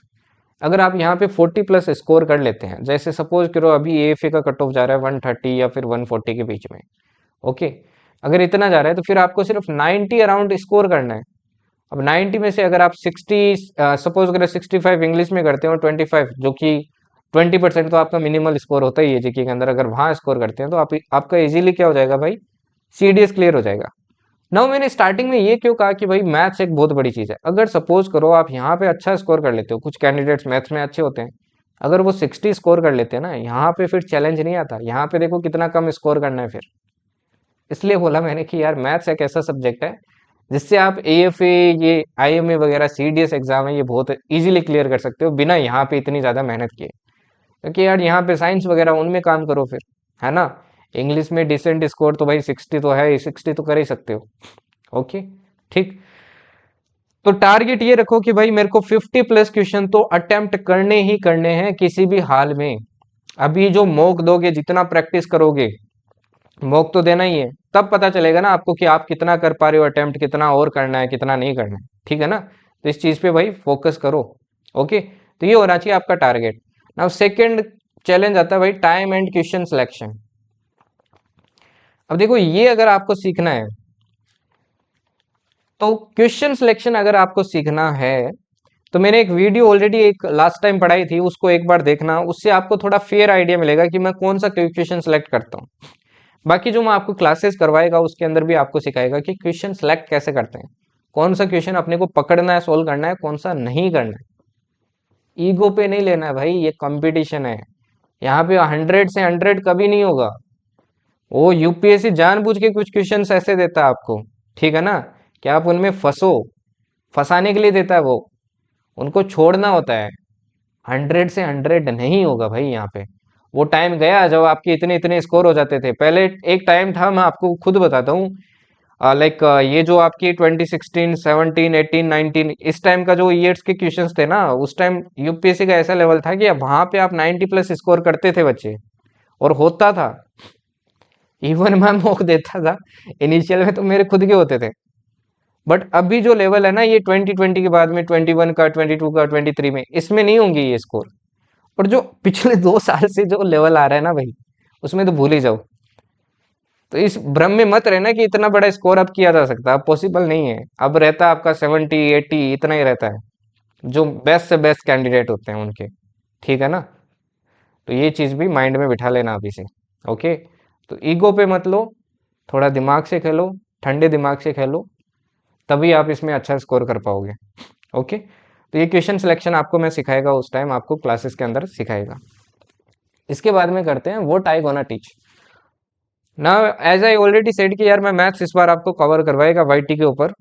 A: अगर आप यहाँ पे 40 प्लस स्कोर कर लेते हैं, जैसे सपोज करो अभी एएफए का कट ऑफ जा रहा है 130 या फिर 140 के बीच में, ओके, अगर इतना जा रहा है तो फिर आपको सिर्फ 90 अराउंड स्कोर करना है। अब 90 में से अगर आप 60 सपोज करें 65 इंग्लिश में करते हो, 25 जो कि 20% तो आपका मिनिमल स्कोर होता ही है जीके के अंदर, अगर वहां स्कोर करते हैं तो आपका इजीली क्या हो जाएगा भाई, सीडीएस क्लियर हो जाएगा। नाउ मैंने स्टार्टिंग में ये क्यों कहा कि भाई मैथ्स एक बहुत बड़ी चीज है। अगर सपोज करो आप यहाँ पे अच्छा स्कोर कर लेते हो, कुछ कैंडिडेट्स मैथ्स में अच्छे होते हैं, अगर वो 60 स्कोर कर लेते हैं ना, यहाँ पे फिर चैलेंज नहीं आता, यहाँ पे देखो कितना कम स्कोर करना है फिर। इसलिए बोला मैंने कि यार मैथ्स एक ऐसा सब्जेक्ट है जिससे आप एएफए, ये आईएमए वगैरह सीडीएस एग्जाम है, ये बहुत इजीली क्लियर कर सकते हो बिना यहाँ पे इतनी ज्यादा मेहनत किए। क्योंकि यार यहाँ पे साइंस वगैरह उनमें काम करो फिर, है ना। इंग्लिश में डिसेंट स्कोर तो भाई 60 तो है, 60 तो कर ही सकते हो, ओके, ठीक। तो टारगेट ये रखो कि भाई मेरे को 50 प्लस क्वेश्चन तो अटेम्प्ट करने ही करने हैं किसी भी हाल में। अभी जो मॉक दोगे, जितना प्रैक्टिस करोगे, मॉक तो देना ही है, तब पता चलेगा ना आपको कि आप कितना कर पा रहे हो, अटेम्प्ट कितना और करना है, कितना नहीं करना है, ठीक है ना। तो इस चीज पे भाई फोकस करो, ओके। तो ये होना चाहिए आपका टारगेट। नाउ सेकंड चैलेंज आता है भाई टाइम एंड क्वेश्चन सिलेक्शन। अब देखो ये अगर आपको सीखना है, तो क्वेश्चन सिलेक्शन अगर आपको सीखना है, तो मैंने एक वीडियो ऑलरेडी एक लास्ट टाइम पढ़ाई थी, उसको एक बार देखना, उससे आपको थोड़ा फेयर आइडिया मिलेगा कि मैं कौन सा क्वेश्चन सेलेक्ट करता हूँ। बाकी जो मैं आपको क्लासेस करवाएगा उसके अंदर भी आपको सिखाएगा कि क्वेश्चन सेलेक्ट कैसे करते हैं, कौन सा क्वेश्चन अपने को पकड़ना है, सोल्व करना है, कौन सा नहीं करना है। ईगो पे नहीं लेना है भाई, ये कंपटीशन है, यहाँ पे 100 से 100 कभी नहीं होगा। वो यूपीएससी जानबूझ के कुछ क्वेश्चंस ऐसे देता है आपको, ठीक है ना, कि आप उनमें फंसो, फंसाने के लिए देता है वो, उनको छोड़ना होता है। 100 से 100 नहीं होगा भाई यहाँ पे। वो टाइम गया जब आपके इतने इतने स्कोर हो जाते थे। पहले एक टाइम था, मैं आपको खुद बताता हूँ, लाइक ये जो आपकी 2016, 17, 18, 19 इस टाइम का जो ईयर्स के क्वेश्चंस थे ना, उस टाइम यूपीएससी का ऐसा लेवल था कि वहां पे आप 90 प्लस स्कोर करते थे बच्चे, और होता था। इवन मैं मॉक देता था, इनिशियल में तो मेरे खुद के होते थे। बट अभी जो लेवल है ना, ये 2020 के बाद में 21 का, 22 का, 23 में, इसमें नहीं होंगे ये स्कोर। और जो पिछले 2 साल से जो लेवल आ रहा है ना भाई, उसमें तो भूल ही जाओ। तो इस भ्रम में मत रहना कि इतना बड़ा स्कोर अब किया जा सकता है, अब पॉसिबल नहीं है। अब रहता है आपका 70, 80 इतना ही रहता है, जो बेस्ट से बेस्ट कैंडिडेट होते हैं उनके, ठीक है ना। तो ये चीज भी माइंड में बिठा लेना अभी से, ओके। तो ईगो पे मत लो, थोड़ा दिमाग से खेलो, ठंडे दिमाग से खेलो, तभी आप इसमें अच्छा स्कोर कर पाओगे, ओके। तो ये क्वेश्चन सिलेक्शन आपको मैं सिखाएगा, उस टाइम आपको क्लासेस के अंदर सिखाएगा। इसके बाद में करते हैं what I gonna teach. Now as I already said कि यार मैं मैथ्स इस बार आपको कवर करवाएगा वाईटी के ऊपर।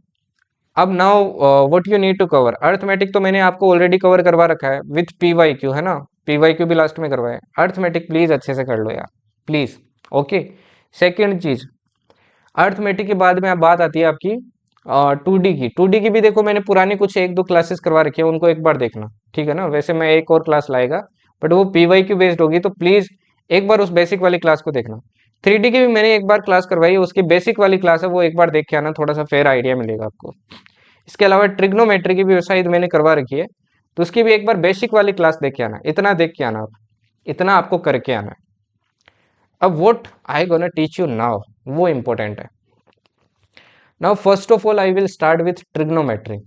A: अब now what you need to cover, arithmetic तो मैंने आपको ऑलरेडी कवर करवा रखा है विथ पीवाईक्यू, है ना, पीवाईक्यू भी लास्ट में करवाया। अर्थमेटिक प्लीज अच्छे से कर लो यार, प्लीज, ओके। सेकेंड चीज, अर्थमेटिक के बाद में अब बात आती है आपकी 2D की। 2D की भी देखो मैंने पुरानी कुछ एक दो क्लासेस करवा रखी है, उनको एक बार देखना, ठीक है ना। वैसे मैं एक और क्लास लाएगा, बट वो पीवाईक्यू बेस्ड होगी, तो प्लीज एक बार उस बेसिक वाली क्लास को देखना। 3D की भी मैंने एक बार क्लास करवाई है, उसकी बेसिक वाली क्लास है, वो एक बार देख के आना, थोड़ा सा फेयर आइडिया मिलेगा आपको। इसके अलावा ट्रिग्नोमेट्री की भी शायद मैंने करवा रखी है, तो उसकी भी एक बार बेसिक वाली क्लास देख के आना, इतना देख के आना आप, इतना आपको करके आना है। अब what I gonna teach you now, वो इंपॉर्टेंट है। Now first of all I will start with trigonometry.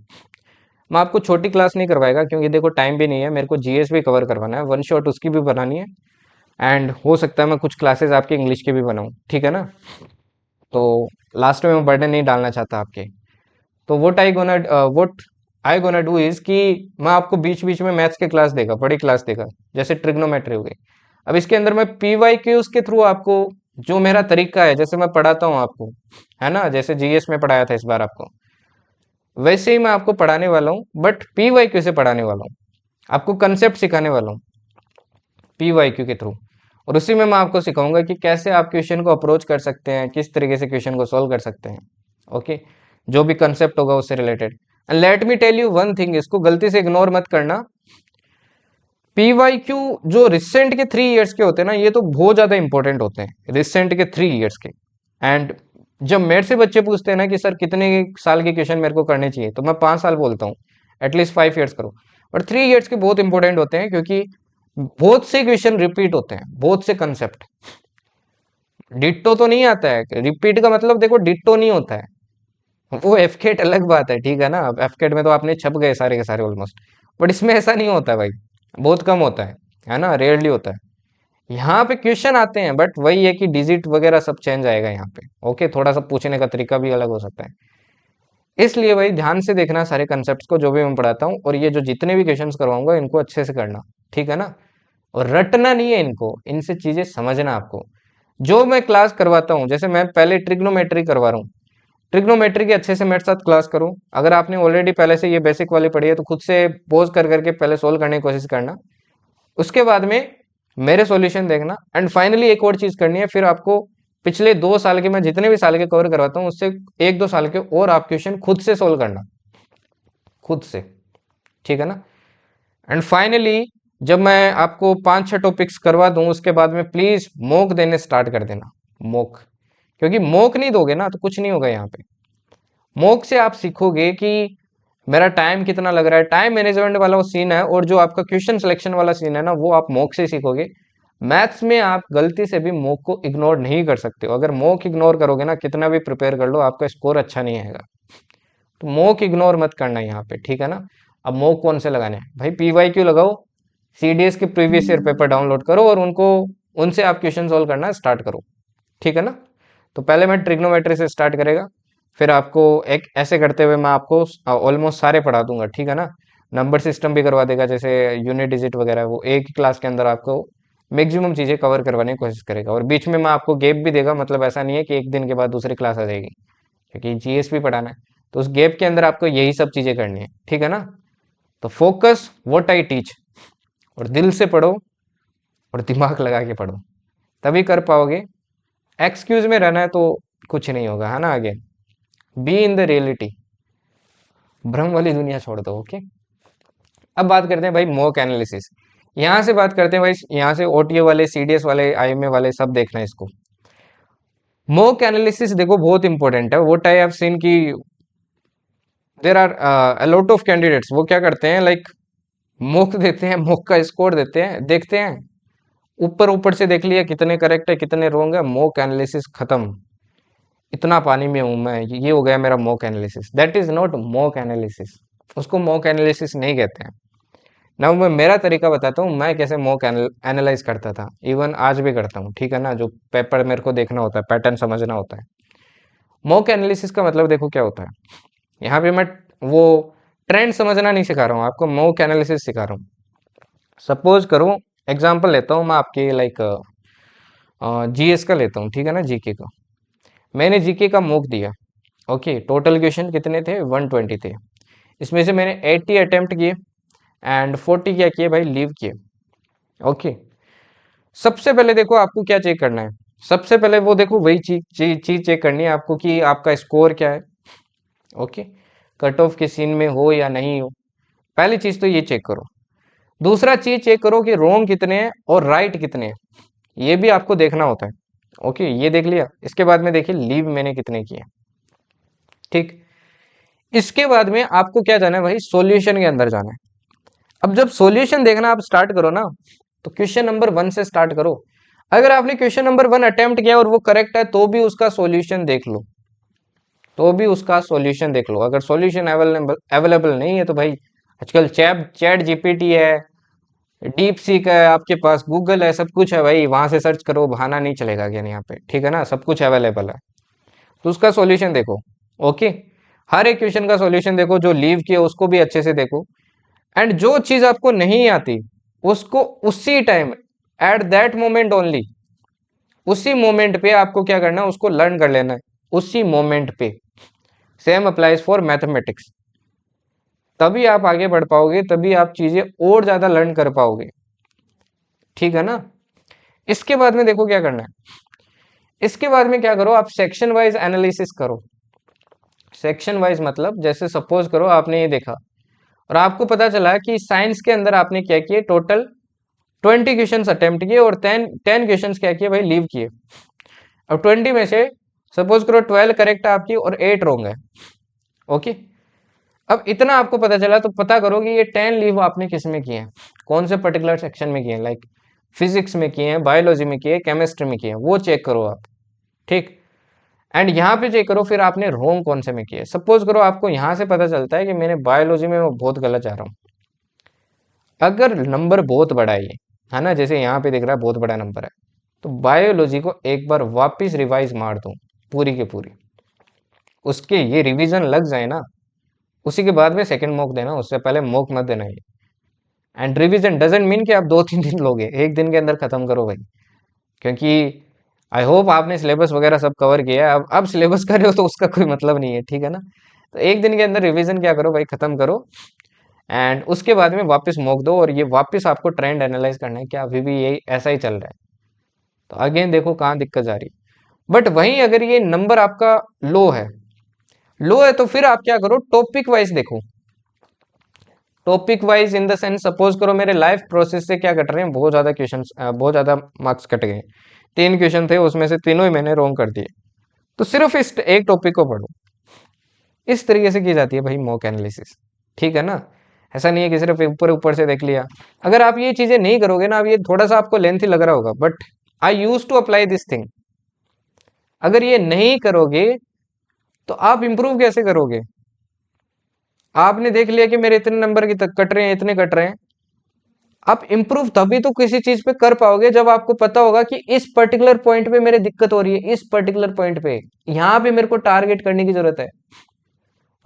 A: मैं आपको छोटी क्लास नहीं करवाएगा, क्योंकि देखो टाइम भी नहीं है, मेरे को जीएस भी कवर करवाना है, वन शॉट उसकी भी बनानी है, एंड हो सकता है मैं कुछ क्लासेस आपके इंग्लिश के भी बनाऊं, ठीक है ना। तो लास्ट में मैं बर्डन नहीं डालना चाहता आपके। तो what I gonna do is कि मैं आपको बीच बीच में मैथ्स के क्लास देगा, बड़ी क्लास देगा, जैसे ट्रिग्नोमेट्री हो गई। अब इसके अंदर मैं पीवाईक्यूज के थ्रू आपको, जो मेरा तरीका है, जैसे मैं पढ़ाता हूँ आपको, है ना, जैसे जीएस में पढ़ाया था इस बार आपको, वैसे ही मैं आपको पढ़ाने वाला हूँ, बट पीवाईक्यू से पढ़ाने वाला हूँ। आपको कंसेप्ट सिखाने वाला हूँ पीवाईक्यू के थ्रू, और उसी में मैं आपको सिखाऊंगा कि कैसे आप क्वेश्चन को अप्रोच कर सकते हैं, किस तरीके से क्वेश्चन को सॉल्व कर सकते हैं, ओके। जो भी कंसेप्ट होगा उससे related. And let me tell you one thing, इसको गलती से इग्नोर मत करना। PYQ जो रिसेंट के 3 इयर्स के होते हैं ना, ये तो बहुत ज़्यादा इंपॉर्टेंट होते हैं रिसेंट के 3 इयर्स के। एंड जब मेरे से बच्चे पूछते हैं ना कि सर कितने साल के क्वेश्चन मेरे को करने चाहिए, तो मैं 5 साल बोलता हूँ, एटलीस्ट 5 इयर्स करो। और 3 इयर्स के बहुत इंपॉर्टेंट होते हैं, क्योंकि बहुत से क्वेश्चन रिपीट होते हैं, बहुत से कंसेप्ट। डिट्टो तो नहीं आता है, रिपीट का मतलब देखो डिट्टो नहीं होता है, वो एफकेट अलग बात है, ठीक है ना। अब एफकेट में तो आपने छप गए सारे के सारे ऑलमोस्ट, बट इसमें ऐसा नहीं होता है भाई, बहुत कम होता है ना, रेयरली होता है। यहाँ पे क्वेश्चन आते हैं, बट वही है कि डिजिट वगैरह सब चेंज आएगा यहाँ पे। ओके, थोड़ा सा पूछने का तरीका भी अलग हो सकता है। इसलिए भाई ध्यान से देखना सारे कंसेप्ट्स को जो भी मैं पढ़ाता हूँ, और ये जो जितने भी क्वेश्चंस करवाऊंगा इनको अच्छे से करना, ठीक है ना। और रटना नहीं है इनको, इनसे चीजें समझना आपको। जो मैं क्लास करवाता हूँ, जैसे मैं पहले ट्रिग्नोमेट्री करवा रहा हूँ, ट्रिग्नोमेट्री की अच्छे से मेरे साथ क्लास करो। अगर आपने ऑलरेडी पहले से ये बेसिक वाली पढ़ी है, तो खुद से पोज कर करके पहले सोल्व करने की कोशिश करना। उसके बाद में मेरे सॉल्यूशन देखना, एंड फाइनली एक और चीज करनी है, फिर आपको पिछले 2 साल के, मैं जितने भी साल के कवर करवाता हूँ, उससे 1-2 साल के और आप क्वेश्चन खुद से सोल्व करना, खुद से, ठीक है ना। एंड फाइनली जब मैं आपको 5-6 टॉपिक्स करवा दूं, उसके बाद में प्लीज मॉक देने स्टार्ट कर देना, मॉक। क्योंकि मॉक नहीं दोगे ना तो कुछ नहीं होगा यहाँ पे। मॉक से आप सीखोगे कि मेरा टाइम कितना लग रहा है, टाइम मैनेजमेंट वाला वो सीन है, और जो आपका क्वेश्चन सिलेक्शन वाला सीन है ना, वो आप मॉक से सीखोगे। मैथ्स में आप गलती से भी मॉक को इग्नोर नहीं कर सकते हो। अगर मॉक इग्नोर करोगे ना, कितना भी प्रिपेयर कर लो, आपका स्कोर अच्छा नहीं आएगा। तो मॉक इग्नोर मत करना यहाँ पे, ठीक है ना। अब मॉक कौन से लगाने हैं भाई, PYQ लगाओ, CDS के प्रीवियस ईयर पेपर डाउनलोड करो, और उनको, उनसे आप क्वेश्चन सोल्व करना स्टार्ट करो, ठीक है ना। तो पहले मैं ट्रिग्नोमेट्री से स्टार्ट करेगा, फिर आपको एक ऐसे करते हुए मैं आपको ऑलमोस्ट सारे पढ़ा दूंगा, ठीक है ना। नंबर सिस्टम भी करवा देगा, जैसे यूनिट डिजिट वगैरह, वो एक ही क्लास के अंदर आपको मैक्सिमम चीज़ें कवर करवाने की कोशिश करेगा। और बीच में मैं आपको गैप भी देगा, मतलब ऐसा नहीं है कि एक दिन के बाद दूसरी क्लास आ जाएगी, क्योंकि GS भी पढ़ाना है। तो उस गैप के अंदर आपको यही सब चीज़ें करनी है, ठीक है ना। तो फोकस व्हाट आई टीच, और दिल से पढ़ो, और दिमाग लगा के पढ़ो, तभी कर पाओगे। एक्सक्यूज में रहना है तो कुछ नहीं होगा, है ना। आगे बी इन द रियलिटी, भ्रम वाली दुनिया छोड़ दो। ओके, अब बात करते हैं भाई मॉक एनालिसिस। यहाँ से बात करते हैं भाई, यहाँ से OTA वाले, CDS वाले, IMA वाले सब देखना है इसको। मॉक एनालिसिस देखो बहुत इंपॉर्टेंट है। व्हाट आई हैव सीन की there are a lot of candidates, वो क्या करते हैं, लाइक मॉक देते हैं, मॉक का स्कोर देते हैं, देखते हैं, ऊपर ऊपर से देख लिया कितने करेक्ट है कितने रॉन्ग है, मॉक एनालिसिस खत्म, इतना पानी में हूं मैं, ये हो गया मेरा mock analysis. That is not mock analysis, उसको मॉक एनालिसिस नहीं कहते हैं ना। मैं मेरा तरीका बताता हूँ, मैं कैसे मॉक एनालाइज करता था, इवन आज भी करता हूँ, ठीक है ना। जो पेपर मेरे को देखना होता है, पैटर्न समझना होता है। मॉक एनालिसिस का मतलब देखो क्या होता है, यहाँ पे मैं वो ट्रेंड समझना नहीं सिखा रहा हूँ आपको, मॉक एनालिसिस सिखा रहा हूँ। सपोज करो, एग्जांपल लेता हूँ मैं आपके, लाइक GS का लेता हूँ, ठीक है ना, जीके का। मैंने जीके का मॉक दिया, ओके, टोटल क्वेश्चन कितने थे, 120 थे। इसमें से मैंने 80 अटेम्प्ट किए, एंड 40 क्या किए भाई, लीव किए। ओके, सबसे पहले देखो आपको क्या चेक करना है, सबसे पहले वो देखो वही चीज चेक करनी है आपको कि आपका स्कोर क्या है। ओके, कट ऑफ के सीन में हो या नहीं हो, पहली चीज तो ये चेक करो। दूसरा चीज चेक करो कि रॉन्ग कितने हैं और राइट कितने हैं, ये भी आपको देखना होता है। ओके, ये देख लिया, इसके बाद में देखिए लीव मैंने कितने किए, ठीक। इसके बाद में आपको क्या जाना है भाई, सॉल्यूशन के अंदर जाना है। अब जब सॉल्यूशन देखना आप स्टार्ट करो ना, तो क्वेश्चन नंबर 1 से स्टार्ट करो। अगर आपने क्वेश्चन नंबर 1 अटेम्प्ट किया और वो करेक्ट है, तो भी उसका सॉल्यूशन देख लो, तो भी उसका सॉल्यूशन देख लो। अगर सॉल्यूशन अवेलेबल नहीं है, तो भाई आजकल चैट जीपीटी है, डीप सीक है, आपके पास गूगल है, सब कुछ है भाई, वहां से सर्च करो, बहाना नहीं चलेगा क्या यहाँ पे, ठीक है ना, सब कुछ अवेलेबल है। तो उसका सॉल्यूशन देखो। ओके, हर एक क्वेश्चन का सॉल्यूशन देखो, जो लीव किया उसको भी अच्छे से देखो। एंड जो चीज आपको नहीं आती, उसको उसी time, at that moment only, उसी मोमेंट पे आपको क्या करना है, उसको लर्न कर लेना है, उसी मोमेंट पे। सेम अप्लाइज फॉर मैथमेटिक्स, तभी आप आगे बढ़ पाओगे, तभी आप चीजें और ज्यादा लर्न कर पाओगे, ठीक है ना। इसके बाद में देखो क्या करना है, इसके बाद में क्या करो, आप सेक्शन वाइज एनालिसिस करो। सेक्शन वाइज मतलब, जैसे सपोज करो आपने ये देखा, और आपको पता चला कि साइंस के अंदर आपने क्या किया, टोटल 20 क्वेश्चन अटेम्प्ट किए और 10 क्वेश्चन क्या किए भाई, लीव किए। अब 20 में से सपोज करो 12 करेक्ट है आपकी और 8 रॉन्ग है। ओके, अब इतना आपको पता चला तो पता करो कि ये 10 लीव आपने किस में किए हैं, कौन से पर्टिकुलर सेक्शन में किए हैं, लाइक फिजिक्स में किए हैं, बायोलॉजी में किए हैं, केमिस्ट्री में किए हैं, वो चेक करो आप। ठीक, एंड यहाँ पे चेक करो फिर आपने रोंग कौन से में किए। सपोज करो आपको यहाँ से पता चलता है कि मैंने बायोलॉजी में बहुत गलत जा रहा हूँ, अगर नंबर बहुत बड़ा है ना, जैसे यहाँ पे दिख रहा है बहुत बड़ा नंबर है, तो बायोलॉजी को एक बार वापस रिवाइज मार दो पूरी की पूरी, उसके ये रिवीजन लग जाए ना, उसी के बाद में सेकंड मॉक देना, उससे पहले मॉक मत देना ये। एंड रिवीजन डजेंट मीन कि आप 2-3 दिन लोगे, एक दिन के अंदर खत्म करो भाई, क्योंकि आई होप आपने सिलेबस वगैरह सब कवर किया है। अब सिलेबस कर रहे हो तो उसका कोई मतलब नहीं है, ठीक है ना। तो एक दिन के अंदर रिवीजन क्या करो भाई, खत्म करो, एंड उसके बाद में वापस मॉक दो, और ये वापस आपको ट्रेंड एनालाइज करना है कि अभी भी यही ऐसा ही चल रहा है, तो अगेन देखो कहाँ दिक्कत आ रही। बट वहीं अगर ये नंबर आपका लो है तो फिर आप क्या करो, टॉपिक वाइज देखो। Topic wise in the sense, suppose करो मेरे लाइफ प्रोसेस से क्या कट रहे हैं, बहुत ज्यादा क्वेश्चन, बहुत ज्यादा मार्क्स कट गए, 3 क्वेश्चन थे उसमें से तीनों ही मैंने रॉन्ग कर दिए, तो सिर्फ इस एक टॉपिक को पढ़ो। इस तरीके से की जाती है भाई मॉक एनालिसिस, ठीक है ना। ऐसा नहीं है कि सिर्फ ऊपर ऊपर से देख लिया। अगर आप ये चीजें नहीं करोगे ना, अब ये थोड़ा सा आपको लेंथी लग रहा होगा, but I use to apply this thing. अगर ये नहीं करोगे तो आप इंप्रूव कैसे करोगे। आपने देख लिया कि मेरे इतने नंबर की तक कट रहे हैं, इतने कट रहे हैं, आप इंप्रूव तभी तो किसी चीज पे कर पाओगे जब आपको पता होगा कि इस पर्टिकुलर पॉइंट पे मेरे दिक्कत हो रही है, इस पर्टिकुलर पॉइंट पे यहाँ पे मेरे को टारगेट करने की जरूरत है।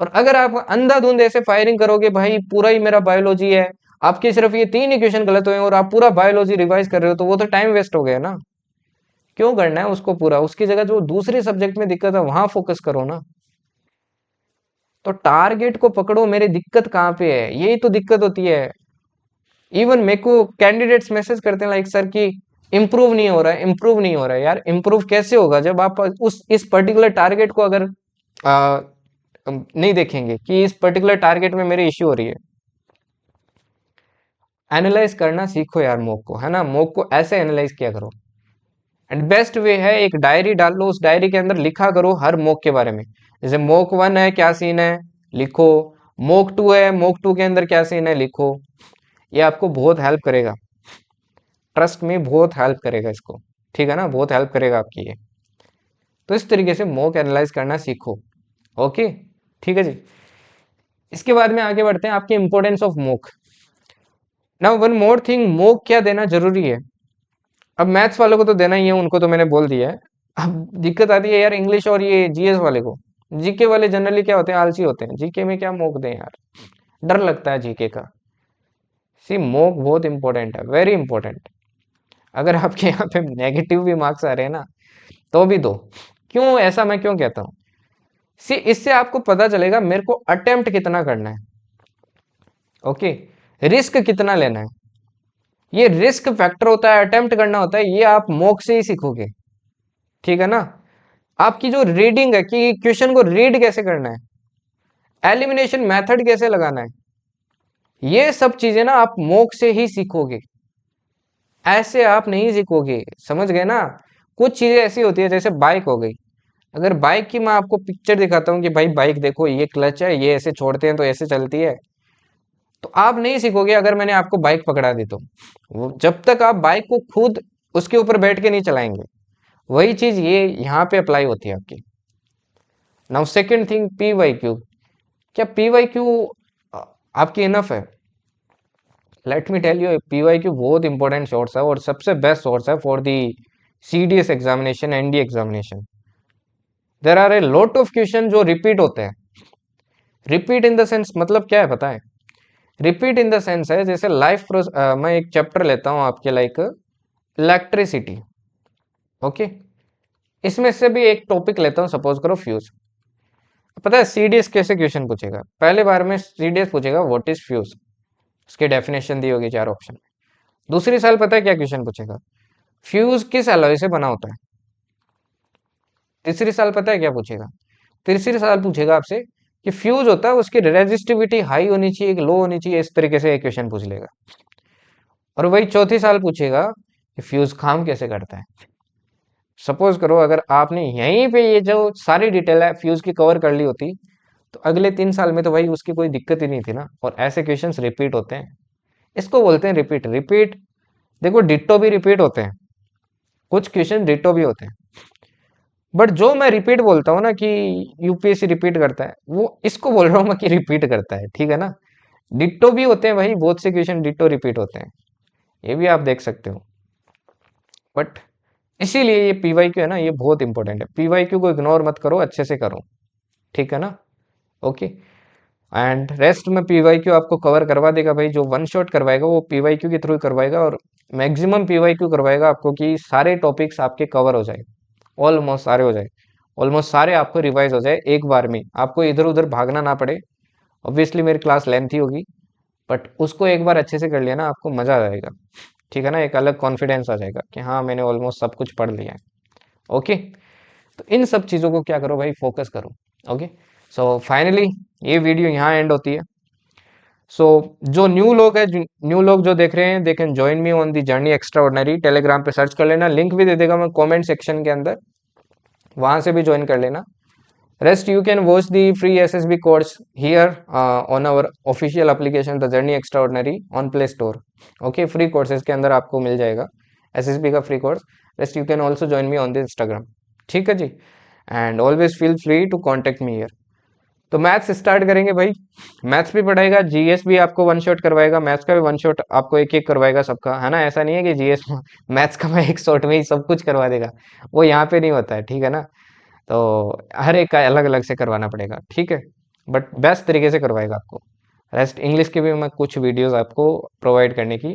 A: और अगर आप अंधाधुंध ऐसे फायरिंग करोगे भाई, पूरा ही मेरा बायोलॉजी है, आपके सिर्फ ये 3 इक्वेशन गलत हुए हैं और आप पूरा बायोलॉजी रिवाइज कर रहे हो, तो वो तो टाइम वेस्ट हो गया ना। क्यों करना है उसको पूरा, उसकी जगह जो दूसरे सब्जेक्ट में दिक्कत है वहां फोकस करो ना। तो टारगेट को पकड़ो, मेरी दिक्कत कहाँ पे है, यही तो दिक्कत होती है। इवन मेरे को कैंडिडेट्स मैसेज करते हैं लाइक सर कि इम्प्रूव नहीं हो रहा है, इम्प्रूव नहीं हो रहा है। यार इम्प्रूव कैसे होगा जब आप उस इस पर्टिकुलर टारगेट को अगर नहीं देखेंगे कि इस पर्टिकुलर टारगेट में मेरी इश्यू हो रही है। एनालाइज करना सीखो यार मॉक को, है ना, मॉक को ऐसे एनालाइज किया करो। एंड बेस्ट वे है एक डायरी डाल लो, उस डायरी के अंदर लिखा करो हर मॉक के बारे में। जैसे मॉक 1 है क्या सीन है लिखो, मॉक 2 है, मॉक 2 के अंदर क्या सीन है लिखो। ये आपको बहुत हेल्प करेगा, ट्रस्ट में बहुत हेल्प करेगा इसको, ठीक है ना, बहुत हेल्प करेगा आपकी ये। तो इस तरीके से मॉक एनालाइज करना सीखो। ओके, ठीक है जी। इसके बाद में आगे बढ़ते हैं आपके importance of mock. Now one more thing, mock क्या देना जरूरी है। अब मैथ्स वालों को तो देना ही है, उनको तो मैंने बोल दिया है। अब दिक्कत आती है यार इंग्लिश और ये जीएस वाले को। जीके वाले जनरली क्या होते हैं, आलसी होते हैं, जीके में क्या मॉक दें यार, डर लगता है जीके का। सी मॉक बहुत इंपॉर्टेंट है, वेरी इंपॉर्टेंट। अगर आपके यहाँ पे नेगेटिव भी मार्क्स आ रहे हैं ना, तो भी दो। क्यों ऐसा मैं क्यों कहता हूँ, सी इससे आपको पता चलेगा मेरे को अटेम्प्ट कितना करना है, ओके, रिस्क कितना लेना है। ये रिस्क फैक्टर होता है, अटेम्प्ट करना होता है, ये आप मॉक से ही सीखोगे, ठीक है ना। आपकी जो रीडिंग है कि क्वेश्चन को रीड कैसे करना है, एलिमिनेशन मेथड कैसे लगाना है, ये सब चीजें ना आप मॉक से ही सीखोगे, ऐसे आप नहीं सीखोगे, समझ गए ना। कुछ चीजें ऐसी होती है जैसे बाइक हो गई, अगर बाइक की मैं आपको पिक्चर दिखाता हूँ कि भाई बाइक देखो ये क्लच है, ये ऐसे छोड़ते हैं तो ऐसे चलती है, तो आप नहीं सीखोगे अगर मैंने आपको बाइक पकड़ा दी तो। वो जब तक आप बाइक को खुद उसके ऊपर बैठ के नहीं चलाएंगे, वही चीज ये यहाँ पे अप्लाई होती है आपकी। Now second thing, P Y Q. क्या पी वाई क्यू आपकी इनफ है? Let me tell you, P Y Q बहुत इंपॉर्टेंट सोर्स है और सबसे बेस्ट सोर्स है for the CDS examination, ND examination. There are a lot of question जो repeat होते हैं। रिपीट इन द सेंस मतलब क्या है पता है, रिपीट इन द सेंस है जैसे लाइफ मैं एक चैप्टर लेता हूँ आपके लाइक इलेक्ट्रिसिटी, ओके, इसमें से भी एक टॉपिक लेता हूँ सपोज करो फ्यूज। पता है सीडीएस कैसे क्वेश्चन पूछेगा, पहले बार में सीडीएस पूछेगा व्हाट इज फ्यूज, उसकी डेफिनेशन दी होगी 4 ऑप्शन में। दूसरी साल पता है क्या क्वेश्चन पूछेगा, फ्यूज किस एलॉय से बना होता है। तीसरी साल पता है क्या पूछेगा, तीसरी साल पूछेगा आपसे कि फ्यूज होता है उसकी रेजिस्टिविटी हाई होनी चाहिए कि लो होनी चाहिए, इस तरीके से एक क्वेश्चन पूछ लेगा। और वही चौथी साल पूछेगा कि फ्यूज काम कैसे करता है। सपोज करो अगर आपने यहीं पे ये जो सारी डिटेल है फ्यूज की कवर कर ली होती, तो अगले 3 साल में तो भाई उसकी कोई दिक्कत ही नहीं थी ना। और ऐसे क्वेश्चंस रिपीट होते हैं, इसको बोलते हैं रिपीट। रिपीट देखो, डिट्टो भी रिपीट होते हैं, कुछ क्वेश्चन डिट्टो भी होते हैं, बट जो मैं रिपीट बोलता हूँ ना कि यूपीएससी रिपीट करता है, वो इसको बोल रहा हूँ मैं कि रिपीट करता है, ठीक है ना। डिट्टो भी होते हैं भाई, बहुत से क्वेश्चन डिट्टो रिपीट होते हैं, ये भी आप देख सकते हो। बट इसीलिए ये पीवाईक्यू है ना, ये बहुत इंपॉर्टेंट है। पीवाईक्यू को इग्नोर मत करो, अच्छे से करो, ठीक है ना। ओके, एंड रेस्ट में पीवाईक्यू आपको कवर करवा देगा भाई। जो वन शॉट करवाएगा वो पीवाईक्यू के थ्रू करवाएगा, और मैक्सिमम पीवाईक्यू करवाएगा आपको कि सारे टॉपिक्स आपके कवर हो जाए, ऑलमोस्ट सारे हो जाए, ऑलमोस्ट सारे आपको रिवाइज हो जाए एक बार में, आपको इधर उधर भागना ना पड़े। ऑब्वियसली मेरी क्लास लेंथी होगी, बट उसको एक बार अच्छे से कर लिया ना, आपको मजा आ जाएगा, ठीक है ना। एक अलग कॉन्फिडेंस आ जाएगा कि हाँ मैंने ऑलमोस्ट सब कुछ पढ़ लिया है। ओके, तो इन सब चीज़ों को क्या करो भाई, फोकस करो। ओके, सो फाइनली ये वीडियो यहाँ एंड होती है। सो जो न्यू लोग है, न्यू लोग जो देख रहे हैं, they can join me on the journey extra ordinary. Telegram पे सर्च कर लेना, लिंक भी दे देगा मैं कमेंट सेक्शन के अंदर, वहां से भी ज्वाइन कर लेना। Rest you can watch the free SSB course here on our official application The Journey Extraordinary on Play Store. Okay, free courses के अंदर आपको मिल जाएगा SSB का free course. Rest you can also join me on the Instagram, ठीक है जी। And always feel free to contact me here. तो maths start करेंगे भाई, मैथ्स भी पढ़ाएगा, जीएस भी आपको वन शॉट करवाएगा, मैथ्स का भी वन शॉट आपको एक एक करवाएगा सबका, है ना। ऐसा नहीं है कि जीएस मैथ्स का मैं एक शॉट में ही सब कुछ करवा देगा, वो यहाँ पे नहीं होता है, ठीक है ना। तो हर एक का अलग अलग से करवाना पड़ेगा, ठीक है, बट बेस्ट तरीके से करवाएगा आपको। रेस्ट इंग्लिश के भी मैं कुछ वीडियोस आपको प्रोवाइड करने की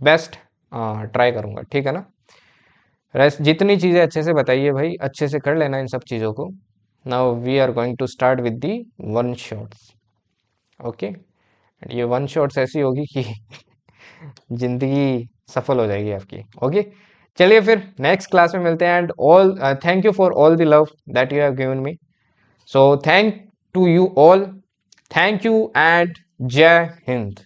A: बेस्ट ट्राई करूँगा, ठीक है ना। रेस्ट जितनी चीज़ें अच्छे से बताइए भाई, अच्छे से कर लेना इन सब चीज़ों को। Now we are going to start with the one shots. Okay, ये वन शॉट्स ऐसी होगी कि जिंदगी सफल हो जाएगी आपकी। ओके, चलिए फिर नेक्स्ट क्लास में मिलते हैं। And all thank you for all the love that you have given me. So thank to you all, thank you and Jai Hind.